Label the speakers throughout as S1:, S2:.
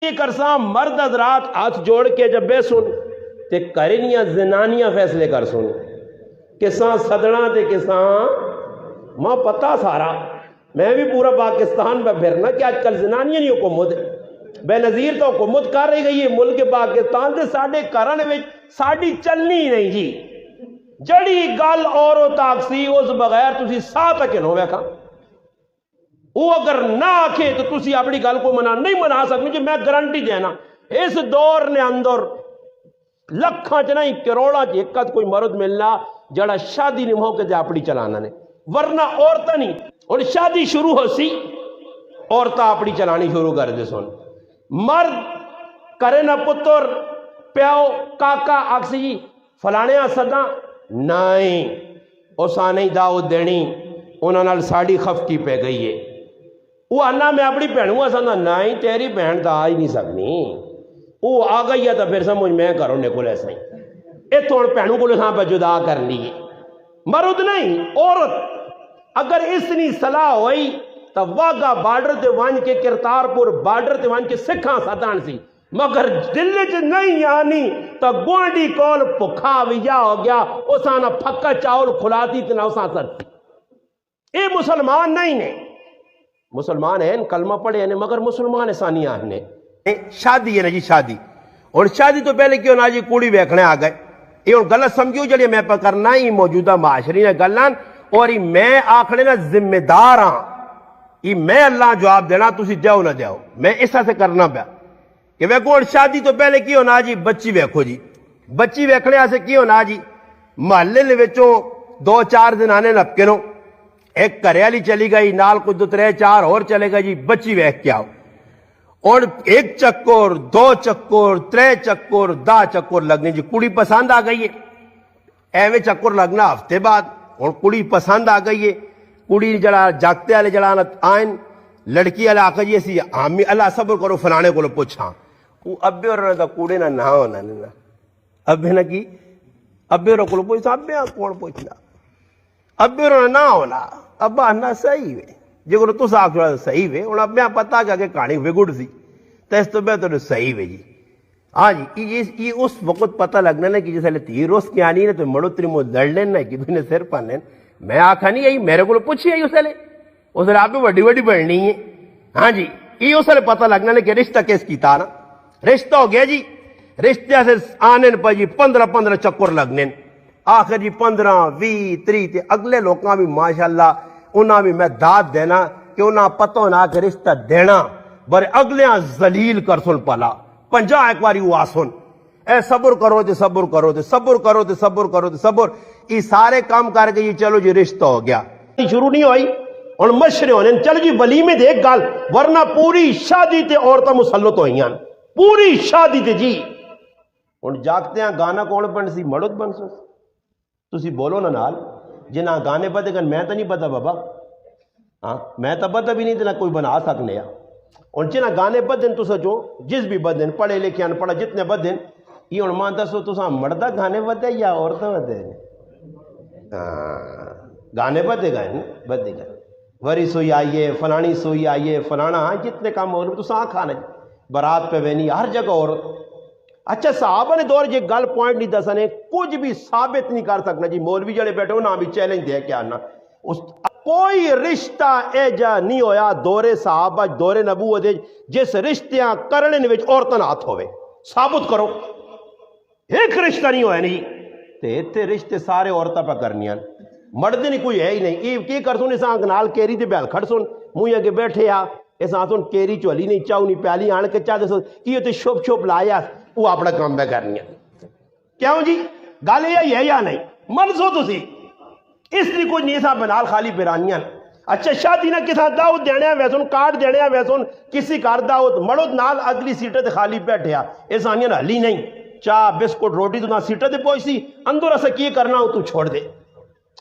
S1: یہ کرساں مرد حضرات ہاتھ جوڑ کے جب بے سن تے کرنیاں زنانیاں فیصلے کر سن کساں صدڑا تے کساں ماں پتہ سارا میں بھی پورا پاکستان پہ پھرنا کہ آج کل زنانیاں نہیں حکومت بے نظیر تو حکومت کر رہی گئی ہے ملک پاکستان تے ساڑھے کرن وچ ساڑھی چلنی نہیں جی جڑی گل اور تاکسی اس بغیر تسی ساہ تک نو ویکھا وہ اگر نہ آکھے تو تسی اپنی گل کو نہیں منا سکتے جی میں گارنٹی دینا اس دور نے اندر لکھاں چ نہیں کروڑاں چ ایک کوئی مرد ملنا جڑا شادی نہیں ہو کے اپنی چلانا نے ورنہ عورتیں نہیں اور شادی شروع ہو سی عورتیں اپنی چلانی شروع کر دے سن مرد کرے نہ پتر پیو کاکا آکسی جی فلانے سدا نہیں اساں نہیں دعوت دینی انہاں نال ساڑی خفکی پہ گئی ہے وہ آنا میں اپنی بہنوں سدا نہیں تیری بہن تو آ ہی نہیں سکنی وہ آ گئی ہے تو پھر سمجھ میں کروں نے کول ایسا ہی یہ تھوڑ بہنوں کو ہاں پہ جدا کر لی مرد نہیں عورت اگر اتنی صلاح ہوئی تو واگا بارڈر تے وان کے کرتارپور بارڈر تے وان کے سکھاں ساتان سی مگر دل چ نہیں آنی تو گوانڈی کول پکھا ویا ہو گیا اسانا پھکا چاول کھلاتی تے نہ اساں سرتی اے مسلمان نہیں نے مسلمان ہیں کلمہ پڑھے ہیں مگر مسلمان ثانیہ ہیں شادی ہے نا جی شادی اور شادی تو پہلے کیوں نہ جی کوڑی ویکھنے آ گئے یہ غلط سمجھو جڑی میں پہ کرنا ہی موجودہ معاشرے نے گلان اور میں آکھنے نا ذمہ دار ہاں یہ میں اللہ جواب دینا تسی دیو نہ دیو میں اس سے کرنا پیا کہ ویکھو شادی تو پہلے کی ہونا جی بچی ویکھو جی بچی ویکھنے سے کی ہونا جی محلے نے وچوں دو چار زنانے نپکے نو ایک کرے والی چلی گئی نال کچھ دو ترے چار اور چلے گا جی بچی ویکھ کے آؤ اور ایک چکر دو چکر ترے چکر دا چکر لگنے جی کڑی پسند آ گئی ہے ایویں چکر لگنا ہفتے بعد اور کڑی پسند آ گئی ہے کڑی جڑا جاگتے والے جڑا آئین لڑکی والے آ جی اسی ہم اللہ صبر کرو فلانے کو پوچھاں وہ ابے اور کوڑے نہ نہ ہونا نا ابے نہ کی ابے اور کو پوچھا ابے کون پوچھنا ابے اور نہ ہونا ابا نہ صحیح ہے جی کو تس آخ صحیح وے ہوں ابے پتا کہ اگے کہانی وگڑ سی تو اس تو بہتر صحیح وے جی ہاں جی یہ اس وقت پتہ لگنا نا کہ جس ویلے تیر روس کی آنی نا تو مڑو تری مو لڑ لینا کہ نے سر پانے میں آخا نہیں آئی میرے کو پوچھی آئی اس ویلے آپ وڈی وڈی بڑھنی ہے ہاں جی یہ اس ویلے پتہ لگنا نا کہ رشتہ کس کیتا نا رشتہ ہو گیا جی رشتے سے آنے پہ جی 15 چکر لگنے آخر جی 15 20 30 اگلے لوگوں بھی ماشاءاللہ انہاں بھی میں داد دینا کہ انہاں پتہ ہونا کہ رشتہ دینا بر اگلیاں ذلیل کر سن پالا 50 ایک باری وہ آسن اے صبر کرو تے صبر کرو تے صبر کرو تے صبر کرو تے صبر یہ سارے کام کر کے یہ چلو جی رشتہ ہو گیا شروع نہیں ہوئی اور مشرے ہونے چل جی ولیمے دے ایک گال ورنہ پوری شادی تے عورتیں مسلط ہوئی ہیں پوری شادی تے جی اور جاگتے ہیں گانا کون بن سی مڑد بن سو تسی بولو نا نال جنہ گانے پتے گن میں تو نہیں پتا بابا ہاں میں تو پتا بھی نہیں دینا کوئی بنا سکنے ہیں اور جنہ گانے بدن تو سچو جس بھی بدن پڑھے لکھے ان پڑھا جتنے بدن یہ ان مان دسو تو ساں مردہ گانے بدے یا عورتیں بدے گانے بدے گئے بدے گئے وری سوئی آئیے فلانی سوئی آئیے فلانا جتنے کام ہو رہے تو ساں کھانا برات پہ وینی ہر جگہ عورت اچھا صحابہ نے دور یہ گل پوائنٹ نہیں دسانے کچھ بھی ثابت نہیں کر سکنا جی مولوی جڑے بیٹھے ہو نہ بھی چیلنج دے کے آنا کوئی رشتہ ایجا نہیں ہویا دور صحابہ دور نبوت جس رشتیاں کرنے وچ عورتاں ہاتھ ہوئے ثابت کرو ایک رشتہ نہیں ہویا نہیں تے اتنے رشتے سارے عورتاں پہ کرنیاں مرد نہیں کوئی ہے ہی نہیں یہ کی کر سن اس آنکھ نال کیری تے بیل کھڑ سن منہ اگے بیٹھے آ اس آنکھ سن کیری چولی نہیں چاہو نہیں پیالی آن کے چاہ دے سن کی تے شوپ شوپ لایا وہ اپنا کام پہ کرنی ہے کیوں جی گل یہ ہے یا نہیں منسو تسی اس لیے کوئی نہیں صاحب بنال خالی پیرانیاں اچھا شادی نہ کسا دعوت دینے ویسن کارڈ دینے ویسن کسی کار دعوت مڑود نال اگلی سیٹے تے خالی بیٹھے آ اس آنیاں ہلی نہیں چاہ بسکٹ روٹی تو نہ سیٹے تے پہنچ سی اندر اسے کی کرنا ہو تو چھوڑ دے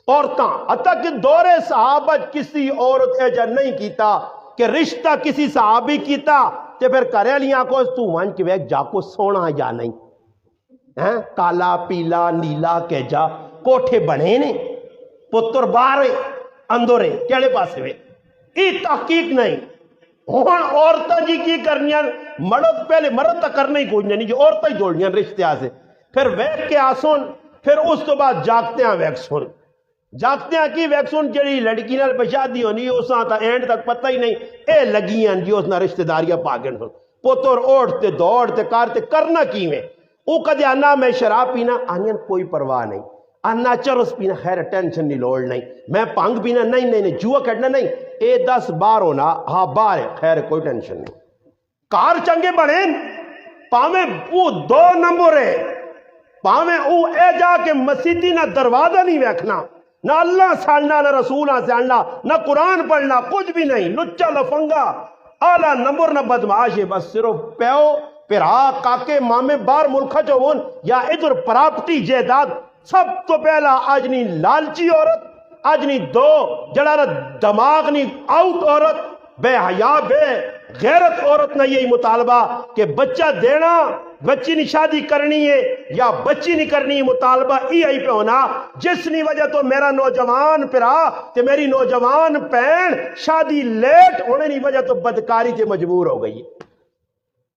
S1: عورتاں حتیٰ کہ دور صحابہ کسی عورت ایجا نہیں کیتا کہ رشتہ کسی صحابی کیتا تے پھر کرے لیاں کو تو وان کے ویک جا کو سونا یا نہیں کالا پیلا نیلا کیجا کوٹھے بنے نے پتر باہر اندورے کیڑے پاسے ہوئے یہ تحقیق نہیں ہوں عورتیں جی کی کرنیاں مرد پہلے مرد تو کرنا ہی کوئی نہیں جی عورتیں ہی جوڑنیاں رشتے سے پھر ویک کے آسن پھر اس تو بعد جاگتیاں ویکسن جاگتیاں کی ویکسن جڑی لڑکی نال بشادی ہونی اس تا اینڈ تک پتہ ہی نہیں اے لگیاں جی اس نال رشتہ داریاں پاگن ہن پتر اوٹتے دوڑتے کارتے کرنا کیویں او کدے آنا میں شراب پینا آنین کوئی پرواہ نہیں آنا چرس پینا خیر ٹینشن نہیں لوڑ نہیں میں پانگ پینا نہیں جوا کھڑنا نہیں اے 10 12 ہونا ہاں 12 ہے خیر کوئی ٹینشن نہیں کار چنگے بنے پاویں او 2 نمبر ہے پاویں او اے جا کے مسیدی نہ دروازہ نہیں ویکھنا نہ اللہ سالنا نہ رسولہ سالنا نہ قرآن پڑھنا کچھ بھی نہیں لچا لفنگا اعلیٰ نمبر نہ بدمعاش ہے بس صرف پیو پھرا کاکے مامے بار ملکہ جو ہون یا ادھر پراپرٹی جائیداد سب تو پہلا اجنی لالچی عورت اجنی دو جڑا دماغ نہیں آؤٹ عورت بے حیا بے غیرت عورت نہ یہی مطالبہ کہ بچہ دینا بچی نہیں شادی کرنی ہے یا بچی نہیں کرنی مطالبہ یہی پہ ہونا جس نی وجہ تو میرا نوجوان پرا تے میری نوجوان پین شادی لیٹ ہونے نی وجہ تو بدکاری تے مجبور ہو گئی ہے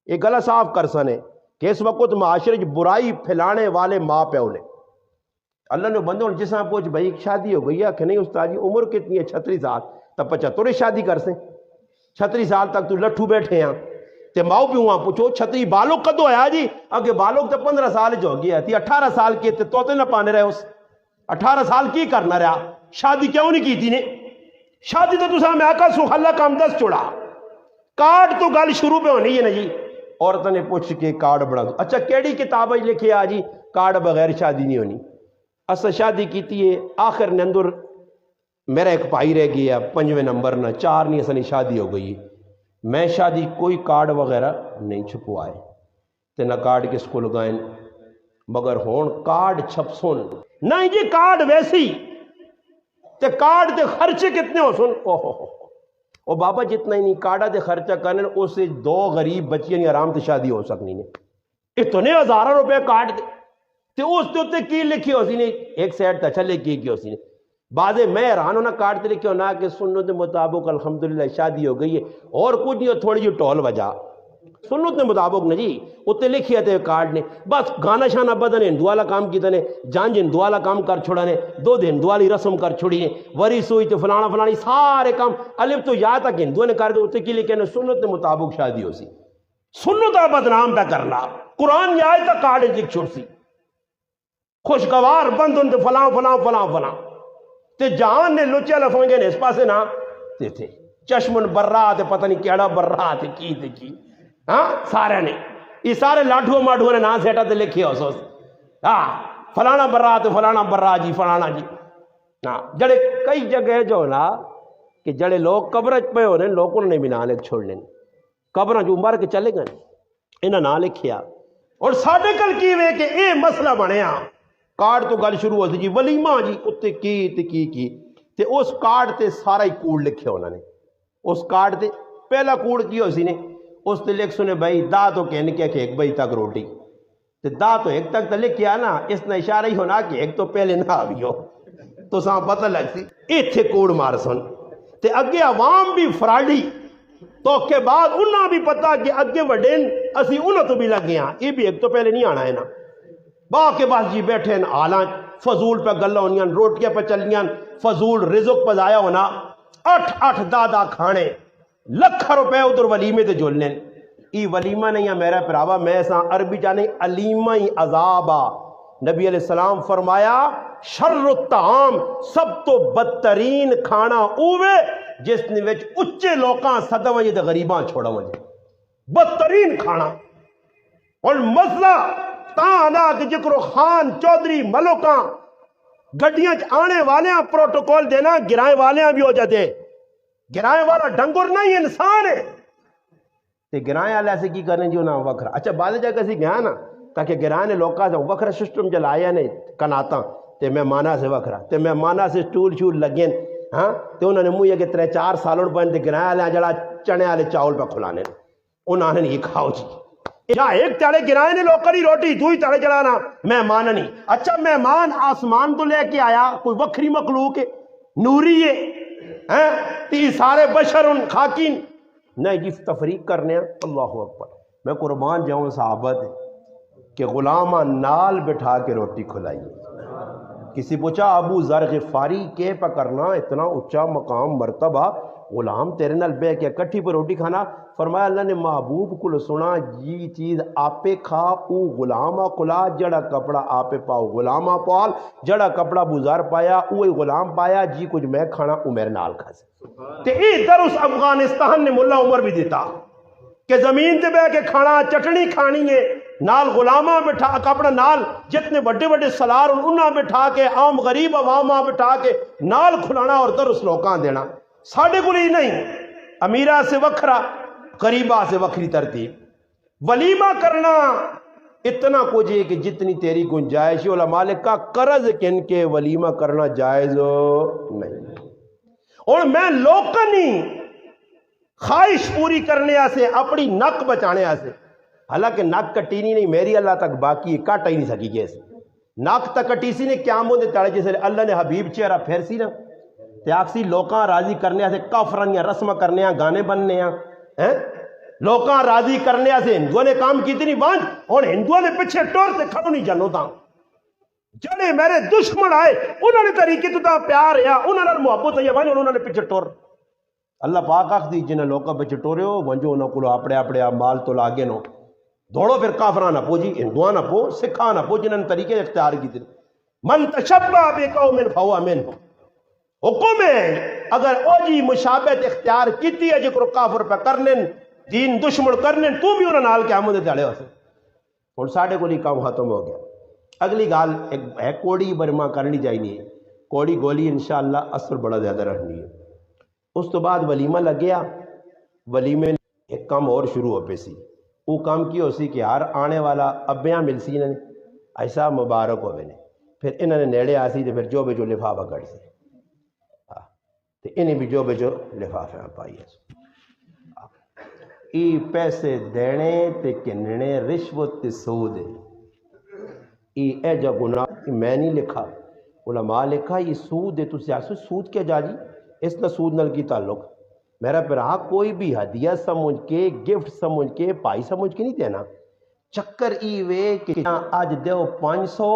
S1: یہ گلہ صاف کر سنے کہ اس وقت معاشرے برائی پھیلانے والے ماں پہ انہیں اللہ نے بندوں جس طرح پوچھ بھائی شادی ہو گئی ہے کہ نہیں استاد جی عمر کتنی ہے 36 سال تب 75 شادی کر سیں 36 سال تک تو لٹھو بیٹھے ہیں تے ماؤ بھی وہاں پوچھو 36 بالوں کدو آیا جی اگے بالوں تو 15 سال جو ہو گیا تھی 18 سال کی تے توتے نہ پانے رہے اس 18 سال کی کرنا رہا شادی کیوں نہیں کی تھی نے شادی تو تسا میں آقا سخلا کام 10 چڑا کارڈ تو گل شروع پہ ہونی ہے نا جی عورتوں نے پوچھ کے کارڈ بنا دو اچھا کیڑی کتاب لکھے آ جی کارڈ بغیر شادی نہیں ہونی اسا شادی کیتی ہے آخر نے اندر میرا ایک بھائی رہ گیا 5ویں نمبر نہ 4 نہیں اسا شادی ہو گئی میں شادی کوئی کارڈ وغیرہ نہیں چھپوائے تے نہ کارڈ کس کو لگائیں مگر ہون کارڈ چھپسن نہیں جی کارڈ ویسی تے کارڈ تے خرچے کتنے ہو سن او بابا جتنا ہی نہیں کارڈا تے خرچہ کرنے اس سے 2 غریب بچیاں نہیں آرام تے شادی ہو سکنی نہیں اتنے 1000 روپے کارڈ تے اس تے کی لکھی ہو سی نے ایک سائڈ تے اچھا لکھی ہو سی نے بعد میں حیران ہونا کارڈ تے لکھے ہونا کہ سنت کے مطابق الحمدللہ شادی ہو گئی ہے اور کچھ نہیں ہو تھوڑی جی ٹول وجہ سنت کے مطابق نا جی اتنے لکھی تھے کارڈ نے بس گانا شانہ بدن ہندو والا کام کیتا نے جانج ہندو والا کام کر چھوڑا نے 2 دن ہندو والی رسم کر چھوڑی نے وری سوئی تے فلانا فلانی سارے کام الف تو یا تک ہندو نے کر دے اتنے کی لکھے نے سنت کے مطابق شادی ہو سی سنت بدنام پہ کرنا قرآن یا آئے تک کارڈ لکھ چھوڑ سی خوشگوار بندن تے فلاں فلاں فلاں فلاں تے جان نے لچے لفنگے نے اس پاسے نا تے تھے چشمن برا تے پتہ نہیں کیڑا برا تے کی ہاں سارے نے یہ سارے لاٹھو ماٹھو نے نا سیٹا تے لکھے ہو سوس ہاں فلانا برا تے فلانا برا جی فلانا جی ہاں جڑے کئی جگہ جو نا کہ جڑے لوگ قبرج پہ ہونے لوگوں نے بھی نا لکھ چھوڑنے قبریں جو مر کے چلے گئے انہاں نا لکھیا اور ساڈے کل کی وے کہ اے مسئلہ بنیا کارڈ تو گل شروع ہوتی جی ولیمہ جی اتنے کی تے اس کارڈ تے سارا ہی کوڑ لکھے انہوں نے اس کارڈ تے پہلا کوڑ کی ہو سی نے اس تے لکھ سنے بھائی دا تو کہنے کہ 1 بجے تک روٹی تے دا تو 1 تک لکھ کیا نا اس نے اشارہ ہی ہونا کہ 1 تو پہلے نہ آوی ہو تو ساں پتہ لگ سی ایتھے کوڑ مار سن تے اگے عوام بھی فراڈی تو کے بعد انہاں بھی پتا کہ اگے وڈین اسی انہوں تو بھی لگ گیا یہ بھی 1 تو پہلے نہیں آنا ہے نا باقی بس جی بیٹھے ہیں آلان فضول پہ گلہ ہونیاں روٹیاں پہ چلیاں فضول رزق پہ ضائع ہونا 8 دادا کھانے لکھ روپے ادھر ولیمے تے جولنے ای ولیمہ نہیں ہے میرا پراوا میں سا عربی جانے علیمہ عذابا نبی علیہ السلام فرمایا شر الطعام سب تو بدترین کھانا اوے جس نے وچ اچے لوکاں صدا وجہ تے غریباں چھوڑا وجہ بدترین کھانا اور مسئلہ تاں کہ جکرو خان چودھری ملوکاں گڈیاں آنے والیاں پروٹوکول دینا گرائے والیاں بھی ہو جاتے گرائے والا ڈنگر نہیں انسان ہے تے گرائے والے ایسے کی کرنے جو نا وکھرا اچھا بعد جگہ سی گیا نا تاکہ گرائے نے لوکاں سے وکھرا سسٹم جلایا نے کناتا تے میں مانا سے وکھرا تے میں مانا سے ٹول شول لگین ہاں تے انہوں نے مجھے کہ 3-4 سالوں پہن تے گرائے والے جڑا چنے والے چاول پہ کھلانے انہوں نے یہ کھاؤ جی یا ایک تڑے گرائے نے لوکری روٹی دوئی تڑے چلانا مہمان نہیں اچھا مہمان آسمان تو لے کے آیا کوئی وکری مخلوق ہے نوری ہے تی سارے بشر ان خاکین نہیں جی تفریق کرنے اللہ اکبر. میں قربان جاؤں صحابت کہ غلامہ نال بٹھا کے روٹی کھلائی. کسی پوچھا ابو ذر غفاری کے پکڑنا اتنا اونچا مقام مرتبہ غلام تیرے نال بہ کے کٹھی پر روٹی کھانا. فرمایا اللہ نے محبوب کو سنا یہ چیز آپے کھا او غلامہ کھلا جڑا کپڑا آپے پاؤ غلامہ پال جڑا کپڑا بزار پایا اوہی غلام پایا جی کچھ میں کھانا او میرے نال کھا سے. تے ای درس افغانستان نے ملا عمر بھی دیتا کہ زمین تے بہ کے کھانا چٹنی کھانی ہے نال غلامہ بٹھا کپڑا نال جتنے بڑے بڑے سلار انہاں بٹھا کے عام غریب عوامہ بٹھا کے نال کھلانا اور درس لوکاں دینا. ساڑھے کو نہیں امیرہ سے وکھرا غریبہ سے وکھری ترتیب. ولیمہ کرنا اتنا کچھ ہے کہ جتنی تیری گنجائش ہے. علماء نے کہا قرض کن کے ولیمہ کرنا جائز نہیں. اور میں لوکنی خواہش پوری کرنے سے اپنی نک بچانے سے حالانکہ نک کٹینی نہیں میری اللہ تک باقی کٹ ہی نہیں سکی جیسے نک تک کٹی سی نے کیا مندے تاڑے جیسے اللہ نے حبیب چہرہ پھر سی نا تیاکسی لوکاں راضی کرنے سے کافرانیاں رسمہ کرنے گانے بننے لوکاں راضی کرنے سے ہندوؤں نے کام کی نہیں بانج اور ہندوؤں نے پچھے ٹور سے کھڑو نہیں جانو تھا جڑے میرے دشمن آئے انہوں نے طریقے تو پیار ہے انہوں نے محبت ہے بانج انہوں نے پچھے ٹور. اللہ پاک آخ دی جنہیں لوکاں پچھے ٹورے ہو ونجو انہوں کو اپنے اپنے مال تو لاگے نو دوڑو پھر کافران نہ پو جی ہندوان نہ پو سکھا نہ پو جنہوں نے طریقے اختیار کی تھی. من تشبہ بے قوم فہو منہم حکم ہے اگر او جی مشابہت اختیار کیتی ہے جکر کافر پہ کرنے دین دشمن کرنے تو بھی انہوں نال کے آمدے دڑے ہو سے. اور ساڑھے کو نہیں کام ختم ہو گیا. اگلی گال ایک ہے کوڑی برما کرنی جائنی ہے. کوڑی گولی انشاءاللہ اثر بڑا زیادہ رہنی ہے. اس تو بعد ولیمہ لگ گیا. ولیمے ایک کام اور شروع ہو پہ سی. وہ کام کی ہو سی کہ ہر آنے والا ابیاں مل سی انہیں ایسا مبارک ہو نے پھر انہوں نے نیڑے آسی تو پھر جو بے جو لفافہ کر سی تو انہیں بھی جو بے جو لفافہ پائی ہے. ای پیسے دینے تے کننے رشوت تے سود اے جا گناہ میں نہیں لکھا علماء لکھا یہ سود ہے. تو سیاست سود کیا جا جی اس نہ سود نل کی تعلق میرا پھرا کوئی بھی ہدیہ سمجھ کے گفٹ سمجھ کے پائی سمجھ کے نہیں دینا. چکر ای وے کہ آج دیو 500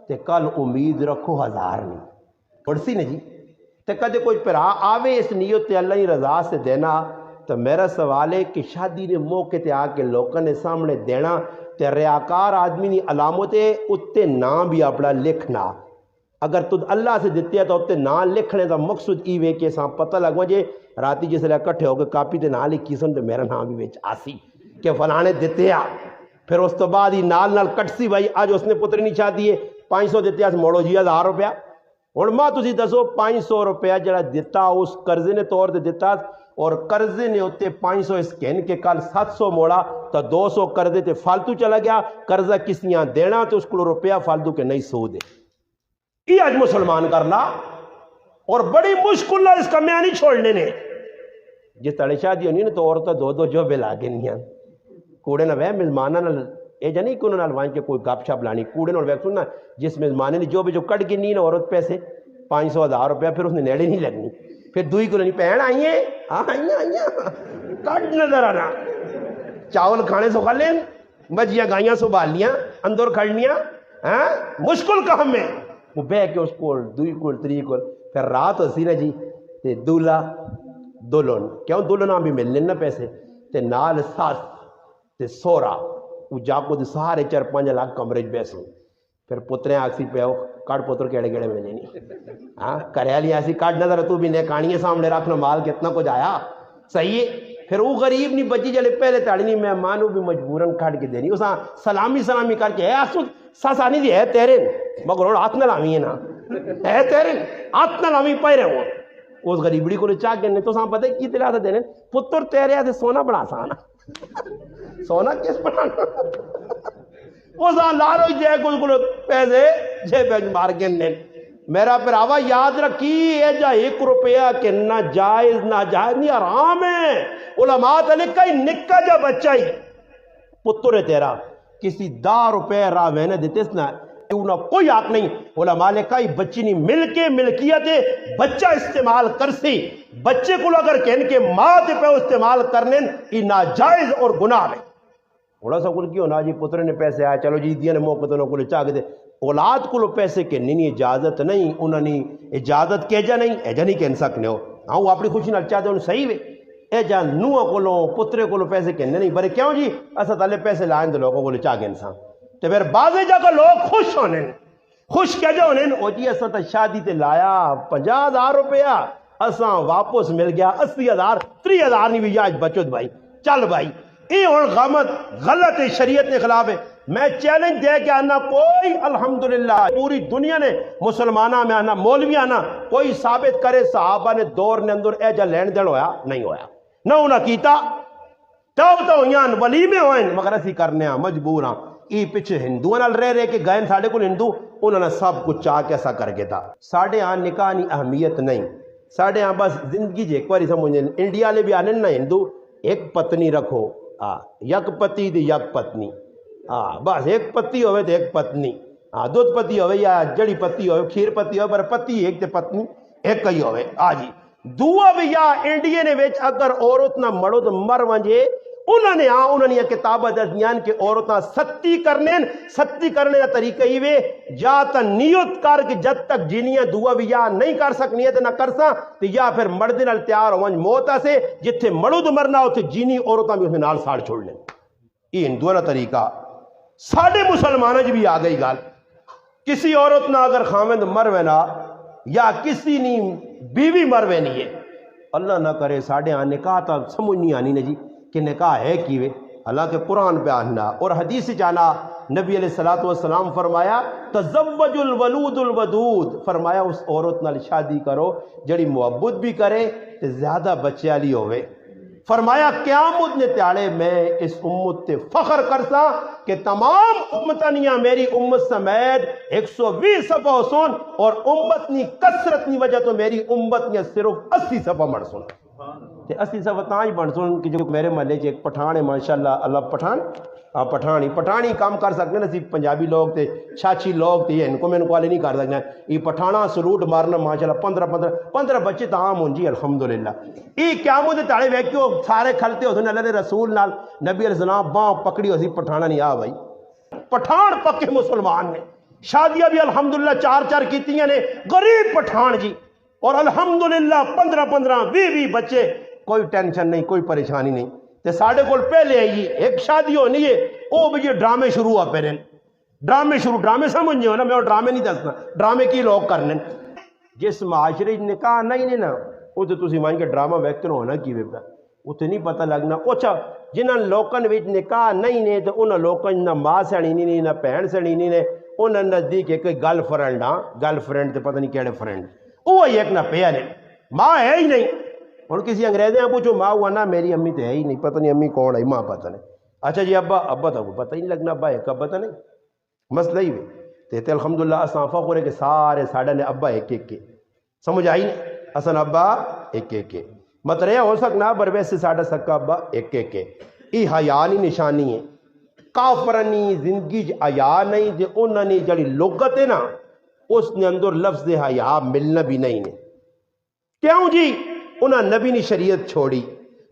S1: تے کل امید رکھو 1000 نہیں پڑسی نا جی تے کدے کوئی پھرا آوے اس نیت تے اللہ ہی رضا سے دینا. تو میرا سوال ہے کہ شادی نے موقع تے آ کے لوگوں نے سامنے دینا تے ریاکار آدمی نہیں علامتیں اتے نام بھی اپنا لکھنا. اگر تو اللہ سے دیتے ہیں تو اتے نام لکھنے کا مقصد ای وے کہ سام پتہ لگ وجے راتی جس لئے کٹھے ہو کے کاپی تے نام لکھی سن تو میرا نام بھی بیچ آسی کہ فلانے دیتے ہیں. پھر اس تو بعد ہی نال کٹ سی بھائی آج اس نے پتر نہیں چاہ دیے 500 دیتے ہیں موڑو جی 1000 روپیہ. اور ماں تسی دسو 500 روپیہ جڑا دیتا اس قرضے نے طور دے دیتا اور قرضے نے ہوتے 500 اسکین کے کل 700 موڑا تو 200 قرضے تے فالتو چلا گیا. قرضہ کسیاں دینا تو اس کو روپیہ فالتو کے نہیں سو دے. یہ آج مسلمان کرنا اور بڑی مشکل اس کا میں نہیں چھوڑنے نے جس طرح شادی ہونی نا تو عورتیں دو جو بے لاگے نہیں ہیں کوڑے نہ وے مزمانہ نہ یہ جا نہیں کہ انہوں نے وہاں کے کوئی گپ شپ لانی کوڑے نہ ویک سننا جس مزمانے نے جو بھی جو کٹ کے نہیں نا عورت پیسے 500 1000 روپیہ پھر اس نے نیڑے نہیں لگنی پھر دوئی کو نہیں پہن آئیے ہاں آئیے کٹ نظر آنا چاول کھانے سو کھا لیں بجیاں گائیاں سو بالیاں اندر کھڑنیاں مشکل کام ہے وہ بہ کے اس کو دوئی کو تری کو پھر رات ہوسی نا جی تے دولہا دلہن کیوں دلہنا بھی ملنے نا پیسے تے نال ساس تے سورا وہ جا کو دے سارے 4-5 لاکھ کمرے بیسوں پھر پتریں آکسی پہ ہو کاٹ پتر کیڑے کیڑے ملے نہیں ہاں کریالی ایسی کاٹ نظر تو بھی نے کہانیاں سامنے رکھنا مال کتنا کچھ آیا صحیح ہے. پھر وہ غریب نہیں بچی جلے پہلے تاڑی نہیں مہمانوں بھی مجبوراً کھاٹ کے دینی اساں سلامی کر کے ہے آسود ساسانی دی ہے تیرے مگر اور ہاتھ نہ لامی ہے نا ہے تیرے ہاتھ نہ لامی پائے رہے ہوں اس غریبڑی کو چاہ گنے تو ساں پتہ کی تیرے سے دینے پتر تیرے سے سونا بنا سانا سونا کس بنانا وہ ساں لالو جے کل پیسے جے بیج مار گنے میرا پھر آوا یاد رکھی اے جا 1 روپیہ کہ نہ جائز نہیں حرام ہے. علماء نے لکھا ہی نکا جا بچہ ہی پتر ہے تیرا کسی 10 روپے راہ وینے دیتے اس نا انہوں کوئی حق نہیں. علماء نے کہا بچی نہیں مل کے ملکیت بچہ استعمال کر سی بچے کو اگر کہن کے ماں تے پہ استعمال کرنے یہ ناجائز اور گناہ ہے. تھوڑا سا کل کیوں نا جی پتر نے پیسے آئے چلو جی دیا نے موقع تو کو چاہ دے اولاد کو پیسے کہ نہیں اجازت نہیں انہوں نے اجازت کہجا نہیں ایجا نہیں کہن سکنے ہو. ہاں وہ اپنی خوشی نال چاہتے انہوں صحیح وے ایجا نوہ کو پترے کو پیسے کہنے نہیں برے کیوں جی ایسا تالے پیسے لائیں دے لوگوں کو چاہ گئے انسان تو پھر بعض جگہ لوگ خوش ہونے خوش کیا جو ہونے او جی ایسا تا شادی تے لایا 50,000 روپیہ ایسا واپس مل گیا 80,000 30,000 نہیں بھی آج بچت بھائی چل بھائی یہ اور غامت غلط ہے شریعت کے خلاف ہے. میں چیلنج دے کے آنا کوئی الحمدللہ پوری دنیا نے مسلمانہ میں آنا مولوی آنا کوئی ثابت کرے صحابہ نے دور نے اندر ایجا لین دین ہویا نہیں ہویا نہ انہاں کیتا توبہ ہویاں ولیمے ہوئیں مگر اسی کرنے ہاں مجبور ہاں. یہ پیچھے ہندوؤں نال رہ کے گئے ساڑھے کو ہندو انہوں نے سب کچھ چاہ کے ایسا کر کے تھا. ساڑھے ہاں نکاح نہیں اہمیت نہیں ساڑھے ہاں بس زندگی جی ایک باری سمجھیں انڈیا لے بھی آنے نا ہندو ایک پتنی رکھو یک پتی دی یک پتنی بس ایک پتی ہوئے تو ایک پتنی دودھ پتی ہوئے یا جڑی پتی ہوئے کھیر پتی ہوئے پر پتی ایک تے پتنی ایک کئی ہوئے جی دعا بھی یا انڈیا نے ویچ اگر عورت نہ مڑو تو مر ونجے انہوں نے یہ کتابہ دستیان کہ عورتاں ستی کرنے کا طریقہ ہی وے یا تا نیت کر کہ جد تک جینیاں دعا بھی یا نہیں کر سکنی ہے تو نہ کرساں تو یا پھر مردے نال تیار ہوں موتا سے جتھے مڑو تو مرنا ہوتے جینی عورتاں بھی اسے نال ساڑ چھوڑ لیں. یہ ہندوؤں کا طریقہ ساڑھے مسلمانوں بھی آ گئی گال کسی عورت نہ اگر خامد مروے نہ یا کسی نی بیوی مروے نہیں ہے اللہ نہ کرے ساڑھے آنے کا تا سمجھ نہیں آنی نے جی کہ نکاح ہے کیوے اللہ کے قرآن پہ آنا اور حدیث جانا نبی علیہ السلام فرمایا تزوج الولود الودود فرمایا اس عورت نال شادی کرو جڑی محبت بھی کرے تے زیادہ بچے والی ہوئے. فرمایا قیامت نے تیاڑے میں اس امت تے فخر کرتا کہ تمام امتنیاں میری امت سمیت 120 صفحہ حسون اور امت نی کثرت نی وجہ تو میری امت نی صرف 80 صفحہ مڑ سن 80 صفحہ تانج بن سن کہ جو میرے محلے چ ایک پٹھان ہے ماشاءاللہ اللہ پٹھانی کام کر سکتے ہیں نا پنجابی لوگ تے چھاچی لوگ تے ان کو میں ان کو والے نہیں کر سکتے یہ پٹھانا سلوٹ مارنا ماشاءاللہ 15 بچے تو عام ہوں جی الحمدللہ. یہ قیامت دے تاڑے ویکھو سارے کھلتے ہوتے اللہ دے رسول نال نبی علیہ السلام باں پکڑی ہوسی پٹھانا نہیں بھائی پٹھان پکے مسلمان نے شادیاں بھی الحمدللہ 4 کیتیاں نے غریب پٹھان جی اور الحمدللہ 15 20 بچے کوئی ٹینشن نہیں کوئی پریشانی نہیں. تے ساڑھے کول پہلے آئی ایک شادی ہونی ہے او بھی یہ ڈرامے شروع ہوا پہلے ڈرامے سمجھنے ہو نا میں وہ ڈرامے نہیں دسنا ڈرامے کی لوگ کرنے جس معاشرے نکاح نہیں نا وہ تو تسی مان کے ڈرامہ ویکھتے ہونا کی وے وہ تو نہیں پتہ لگنا. اچھا جنہاں لوکاں وچ نکاح نہیں نے تو انہاں لوکاں نہ ماں سڑی نہیں نہ بہن سڑی نہیں نے انہاں نزدیک ایک گرل فرینڈ تے پتہ نہیں کیڑے فرینڈ وہ ایک نہ پیا نے ماں ہے ہی نہیں. اور کسی انگریزیں پوچھو ماں ہوا نا میری امی تو ہے ہی نہیں پتہ نہیں امی کون ہے ماں پتہ نہیں. اچھا جی ابا تو پتہ ہی نہیں لگنا ابا ایک ابا تو نہیں مسئلہ ہی ہوئے تے الحمدللہ اساں فخر ہے کہ سارے ساڑھے نے ابا ایک کے سمجھ آئی نہیں اساں ابا ایک مطلب یہ ہو سکنا پر ویسے ساڑھا سکا ابا ایک یہ حیانی نشانی ہے. کافرنی زندگی حیا نہیں جے انہوں نے جڑی لغت ہے نا اس نے اندر لفظ حیا ملنا بھی نہیں ہے. کیوں جی انہاں نبی نے شریعت چھوڑی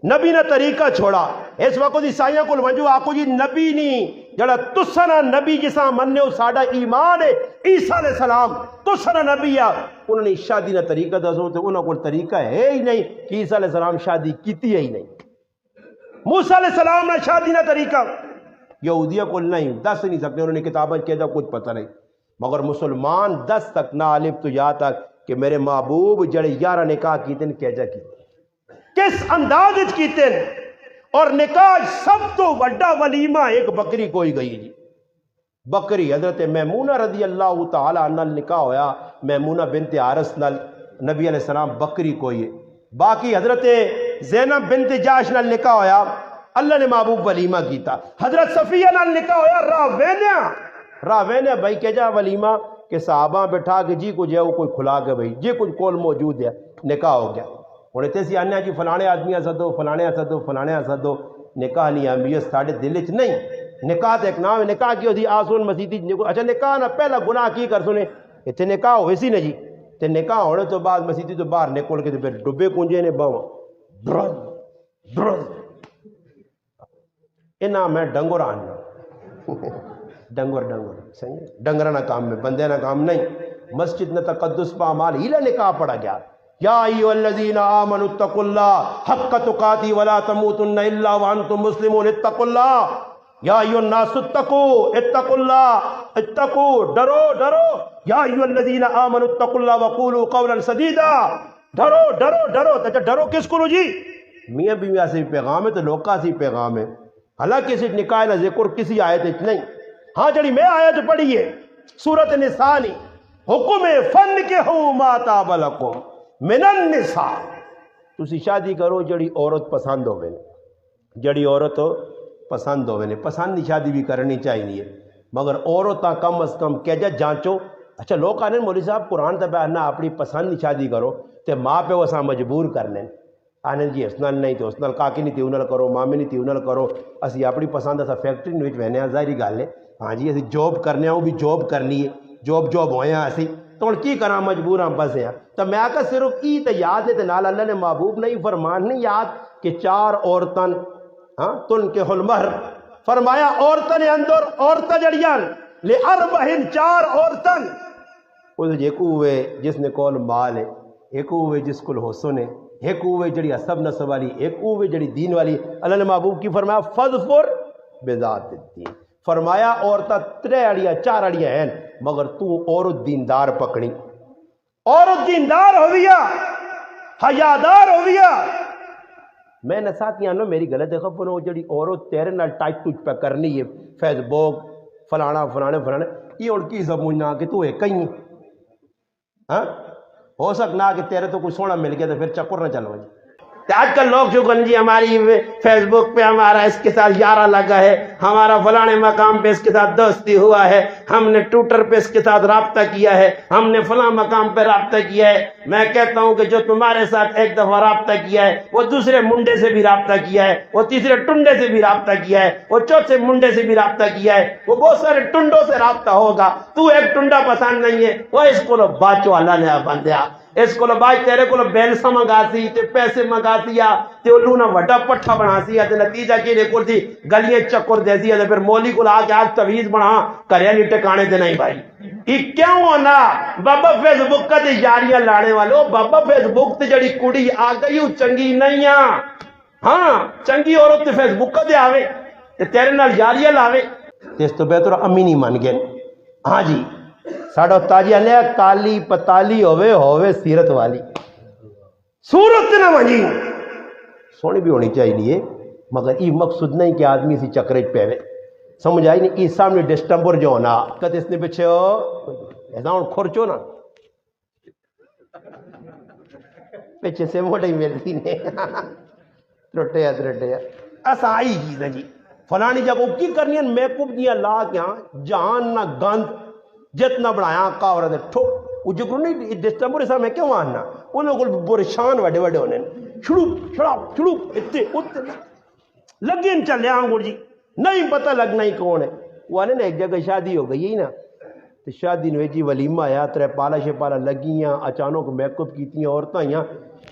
S1: نبی نے طریقہ چھوڑا. اس وقت عیسائیوں کو ونجو آکو جی نبی نہیں جڑا تسنا نبی جسا مننے ہو ساڑا ایمان ہے عیسیٰ علیہ السلام تسنا نبی ہے. انہوں نے شادی نہ طریقہ دسو تو انہوں کو طریقہ ہے ہی نہیں کہ عیسیٰ علیہ السلام شادی کیتی ہے ہی نہیں. موسیٰ علیہ السلام نے شادی نہ طریقہ یہودیہ کو نہیں دس نہیں سکتے انہوں نے کتابیں کہتا کچھ پتہ نہیں مگر مسلمان 10 تک نہ الف تو یا تک کہ میرے محبوب جڑے 11 نکاح کیتے ہیں کیجا کیتے کس انداز کیتے ہیں اور نکاح سب تو بڑا ولیمہ ایک بکری کوئی گئی جی بکری حضرت میمونہ رضی اللہ تعالی عنہ نکاح ہویا میمونہ بنت حارث نال نبی علیہ السلام بکری کوئی ہے. باقی حضرت زینب بنت جاش نال نکاح ہویا اللہ نے محبوب ولیمہ کیتا. حضرت صفیہ نال نکاح ہویا راوینہ بھائی کہجا ولیمہ کہ صحابہ بٹھا کہ جی کچھ ہے وہ کوئی کھلا کے بھائی جی کچھ کول موجود ہے نکاح ہو گیا. اور اتنے آنے جی فلانے آدمیاں سدو فلانے سدو نکاح نہیں اہمیت ساڑھے دل چ نہیں. نکاح تو ایک نام ہے نکاح کی ہوتی آسون مسیدی اچھا نکاح نہ پہلا گناہ کی کر سنے اتنے نکاح ہوئے سی نا جی تے نکاح ہونے تو بعد مسیتی تو باہر نکل کے پھر ڈبے کنجے نے باواں برز برز اینا میں ڈنگر آنا ڈنگر صحیح ڈنگر نہ کام میں بندے نہ کام نہیں. مسجد میں تقدس پا مال ہیلا نکاح پڑا گیا. یا ایھا الذین آمنوا اتقوا اللہ حق تقاتی ولا تموتن الا وانتم مسلمون. اتقوا اللہ یا ایھا الناس اتقوا اللہ اتقوا ڈرو یا ایھا الذین آمنوا اتقوا اللہ وقولوا قولا سدیدا. ڈرو کس کو جی؟ میاں بیوی سے پیغام ہے تو لوکا سے پیغام ہے. حالانکہ اس نکاح نہ ذکر کسی آیت نہیں. ہاں جڑی میں آیت پڑھی ہے سورۃ النساء نی حکم فن کے ہو ما طاب لکم من النساء. تسی شادی کرو جڑی عورت پسند ہوے جڑی عورت پسند ہوے پسند کی شادی بھی کرنی چاہیے مگر عورتاں کم از کم کہہ جانچو. اچھا لوگ آنے مولوی صاحب قرآن تبع نہ اپنی پسند کی شادی کرو تے ماں پیو اساں مجبور کرنے آنے جی اس نال نہیں تو اس نال کاکی نہیں تیو نال کرو مامی نہیں تیو نال کرو. اسی اپنی پسند اساں فیکٹری وچ وہنے ظاہری گل ہے. ہاں جی اسی جاب کرنے بھی جاب کرنی ہے جاب ہوئے ہیں اسی تو ہوں کی کرا مجبور ہاں بس ہیں. تو میں آکا صرف ای تو یاد ہے تو نال اللہ نے محبوب نہیں فرمان نہیں یاد کہ 4 عورتن ہاں تن کے المہر فرمایا عورتن اندر عورتیں جڑیاں لے اربعین 4 عورتن. اس ایک ہوئے جس نے کول مال ہے ایک ہوئے جس کو حسن ہے ایک ہوئے جڑی عصب نسب والی ایک ہوئے جڑی دین والی. اللہ نے محبوب کی فرمایا فظفر بذات الدین. فرمایا عورتیں 3 اڑیاں 4 اڑیاں ہیں مگر تو عورت دیندار پکڑی عورت دیندار ہویا حیادار ہویا. میں نہ ساتھیاں نو میری غلط خبر ہو جڑی عورت تیرے نال ٹچ ٹچ پہ کرنی ہے فیس بک فلانا یہ ان کی سمجھنا کہ تو ایک ہی ہاں ہو سکنا کہ تیرے تو کوئی سونا مل گیا تو پھر چکر نہ چلو جی. آج کل لوگ جو جی ہماری فیس بک پہ ہمارا اس کے ساتھ یارہ لگا ہے ہمارا فلانے مقام پہ اس کے ساتھ دوستی ہوا ہے ہم نے ٹویٹر پہ اس کے ساتھ رابطہ کیا ہے ہم نے فلاں مقام پہ رابطہ کیا ہے. میں کہتا ہوں کہ جو تمہارے ساتھ ایک دفعہ رابطہ کیا ہے وہ دوسرے منڈے سے بھی رابطہ کیا ہے وہ تیسرے ٹنڈے سے بھی رابطہ کیا ہے وہ چوتھے منڈے سے بھی رابطہ کیا ہے وہ بہت سارے ٹنڈوں سے رابطہ ہوگا. تو ایک ٹنڈا پسند نہیں ہے وہ اس کو باچو اللہ نے بندیا اس کو باج تیرے کو بیلسا منگا سی تے پیسے منگا سیا تے وہ لونا وڈا پٹھا بنا سیا تے نتیجہ کی ریکل تھی گلیاں چکر دے سیا تے پھر مولی کو لا کے آج تویز بنا کریا نہیں ٹکانے دے نہیں بھائی. یہ کیوں ہونا بابا فیس بک کا تے یاریاں لانے والو بابا فیس بک تے جڑی کڑی آ گئی وہ چنگی نہیں ہاں چنگی عورت تے فیس بک کا دے آوے تے تیرے نال یاریاں لاوے اس تو بہتر امی نہیں مان گئے. ہاں جی ساڑھا تاجی علیہ کالی پتالی ہوئے سیرت والی صورت نہ منجی سونی بھی ہونی چاہیے مگر یہ مقصود نہیں کہ آدمی سی چکرے پہ سمجھ آئی نہیں. اس سامنے ڈسٹمبر جو ہونا کت اس نے پچھے ایسا ہوں کھرچو نا پچھے سے موٹے ملتی نے ترٹیا ایسا آئی چیز ہے جی فلانی جگہ کی کرنی ہے میک اپ دیا لا کے جان نہ گند جتنا بنایا کاورا دے ٹھوک وہ جگرو نہیں ڈسٹمبر ایسا میں کیوں آنا ان لوگوں کو بورے شان وڈے ہونے چھڑوپ اتنے لگین چلے آنگو جی نہیں پتہ لگنا ہی کون ہے. وہ آنے نا ایک جگہ شادی ہو گئی نا تو شادی نے جی ولیمہ آیا 3 پالا شپالا لگیاں اچانک میک اپ کیتیاں عورتاں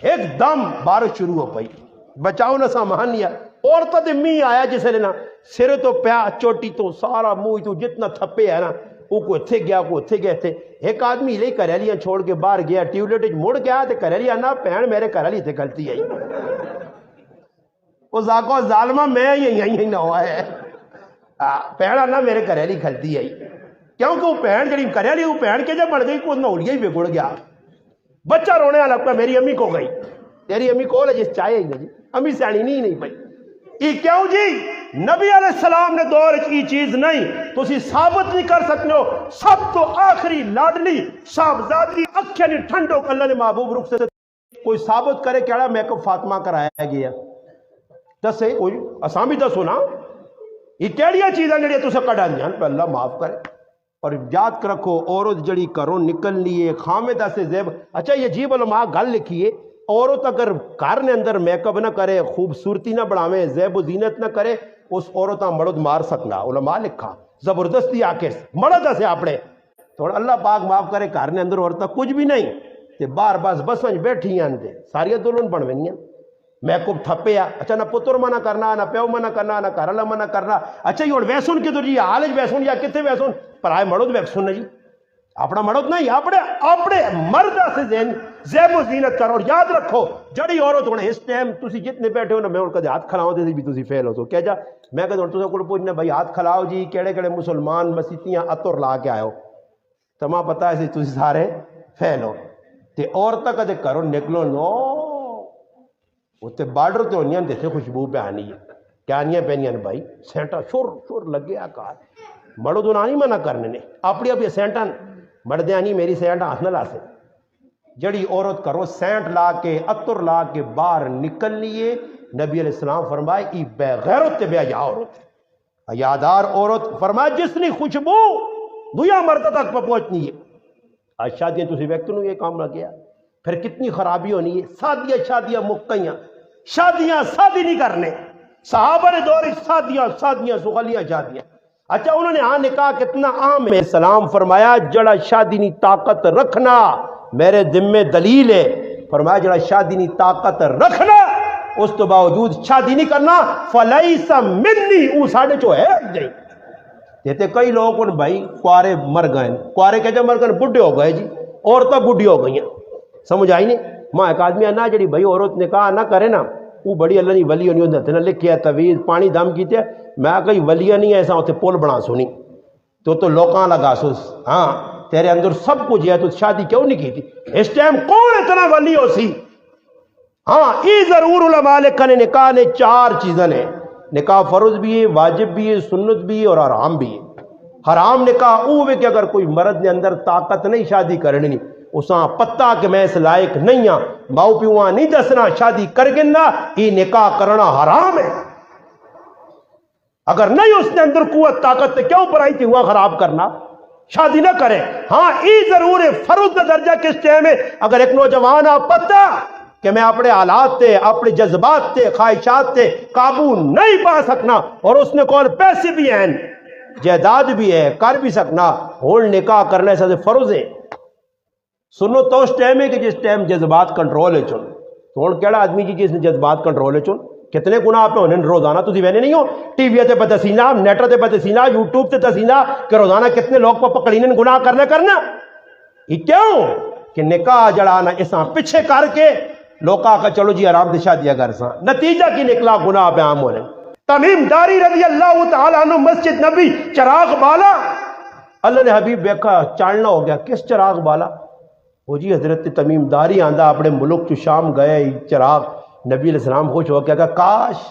S1: ایک دم بارش شروع ہو پئی بچاؤ نہ سامان لیا عورتوں دے می آیا جسے لینا سرے تو پیا چوٹی تو سارا منہ تو جتنا تھپے ہے نا وہ کو اتھے گیا کو اتھے گئے تھے. ایک آدمی لے کریلیاں چھوڑ کے باہر گیا ٹیولیٹ مڑ گیا تے کریلی آنا پہن میرے کریلی تھے غلطی آئی وہ زاکو ظالمہ میں یہی نہ ہوا ہے پہن آنا میرے کریلی غلطی آئی کیونکہ وہ پہن جڑی کریلی وہ پہن کے جب بڑھ گئی کو نولیا ہی بگڑ گیا بچہ رونے والا لگتا میری امی کو گئی تیری امی کو جس چاہے ہی نہیں امی سیانی نہیں پئی. یہ کیوں جی نبی علیہ السلام نے دور کی چیز نہیں تو اسی ثابت نہیں کر سکتے ہو سب تو آخری لاڈلی صاحبزادی اکھیں نہیں ٹھنڈو اللہ نے محبوب رخ سے کوئی ثابت کرے کہڑا میک اپ فاطمہ کرایا گیا دسے کوئی اساں بھی دسو نا یہ کیڑیاں چیزاں جڑیاں تساں کڈا دیاں پہ اللہ معاف کرے. اور یاد رکھو عورت جڑی کروں نکل لیے خامدہ سے زیب اچھا یہ جیب علماء گل لکھیے عورت اگر گھر نے اندر میک اپ نہ کرے خوبصورتی نہ بڑھاوے زیب و زینت نہ کرے اس عورتاں مرد مار سکنا علماء لکھا زبردستی آ کے مرد سے اپنے تو اللہ پاک معاف کرے گھر نے اندر عورتاں کچھ بھی نہیں تے باہر بس بساں بیٹھی ہیں تے ساری دلہن بن وینیاں میں کو تھپیا اچھا نہ پتر منع کرنا نہ پیو منع کرنا نہ گھر والا منع کرنا اچھا جی ہوں ویسن کدھر جی حال ویسن یا کتنے ویسن پرائے مرد ویسن جی اپنا مرد نہیں اپنے مرد سے زیب و زینت کرو اور یاد رکھو جڑی عورت ہونے اس ٹائم تسی جتنے بیٹھے ہو نا میں ان کا ہاتھ کھلاؤ دے بھی تسی فیل ہو تو کہہ جا میں کہتا ہوں تسے کو پوچھنا بھائی ہاتھ کھلاؤ جی کیڑے کیڑے مسلمان مسیتیاں عطر لا کے آئے ہو تو ماں پتہ ہے تسی سارے فیل ہو تے عورتاں کدے کرو نکلو نو اتنے بارڈر تے ہونیاں دیکھے خوشبو پہ آنی ہے کیا آنیاں پہنیاں بھائی سینٹا شور لگے آکار مڑو تو نہیں منع کرنے نے اپنی سینٹا مردیاں نہیں میری سینٹ ہاتھ نہ لا سے جڑی عورت کرو سینٹ لا کے عطر لا کے باہر نکل لیے نبی علیہ السلام فرمائے ای بے غیرت تے بے حیا عورت حیادار عورت فرمائے جس نے خوشبو دویا مرد تک پہنچنی ہے آج شادیاں تسی وقت نو یہ کام نہ کیا پھر کتنی خرابی ہونی ہے شادیاں مکیاں شادیاں شادی نہیں کرنے صحابہ نے دور شادیاں سغلیاں شادیاں اچھا انہوں نے ہاں نکاح کتنا عام ہے سلام فرمایا جڑا شادی نہیں طاقت رکھنا میرے ذمے دلیل ہے فرمایا جڑا شادی نہیں طاقت رکھنا اس تو باوجود شادی نہیں کرنا فلیس منی او ساڑھے چو ہے جائیں دیتے کئی لوگ ان بھائی کوارے مر گئے کوارے کہتے مر گئے بڈھے ہو گئے جی عورتیں بڈھی ہو گئی ہیں سمجھ آئی نہیں ماں ایک آدمی نہ جڑی بھائی عورت نکاح نہ کرے نا وہ بڑی اللہ نہیں ولی ہونی ہوندے نہ لکھیا تویز پانی دم کیتے میں کئی ولیہ نہیں ایسا ہوتے پول بنا سونی تو لوکاں لگا سوس ہاں تیرے اندر سب کچھ ہے تو شادی کیوں نہیں کی تھی اس ٹائم کون اتنا ولی ہو سی ہاں ای ضرور علماء لکھا نے نکاح نے 4 چیزیں ہیں نکاح فرض بھی ہے واجب بھی ہے سنت بھی ہے اور حرام بھی ہے حرام نکاح وہ ہے کہ اگر کوئی مرد نے اندر طاقت نہیں شادی کرنی نہیں اساں پتہ کہ میں اس لائق نہیں ہاں ماؤ پیواں نہیں دسنا شادی کر گنا یہ نکاح کرنا حرام ہے اگر نہیں اس نے اندر قوت طاقت تو کیوں پرائی تھی ہوا خراب کرنا شادی نہ کرے ہاں یہ ضرور ہے فرض کا درجہ کس ٹائم ہے اگر ایک نوجوان آپ پتہ کہ میں اپنے حالات تے اپنے جذبات تے خواہشات تے قابو نہیں پا سکنا اور اس نے کون پیسے بھی ہیں جائیداد بھی ہے کر بھی سکنا ہون نکاح کرنے سے فرض ہے سنو تو اس ٹائم ہے کہ جس ٹائم جذبات کنٹرول ہے چن تو ہوں کیڑا آدمی جی جس نے جذبات کنٹرول ہے چن کتنے گناہ پہ ہونے روزانہ تسی وینے نہیں ہو ٹی وی تے پہ تسینہ نیٹ تے پہ تسینہ یوٹیوب تے تسینہ کہ روزانہ کتنے لوگ کو پکڑینے گناہ کرنا یہ کیوں کہ نکاح جڑانا اساں پیچھے کر کے لوکا کا چلو جی آرام سے شادیاں کر ساں نتیجہ کی نکلا گناہ پہ عام ہونے تمیم داری رضی اللہ تعالیٰ عنہ مسجد نبی چراغ بالا اللہ نے حبیب بیکھا چالنا ہو گیا کس چراغ بالا وہ جی حضرت تمیم داری آندہ اپنے ملک تو شام گئے چراغ نبی علیہ السلام خوش ہو گیا کہ کاش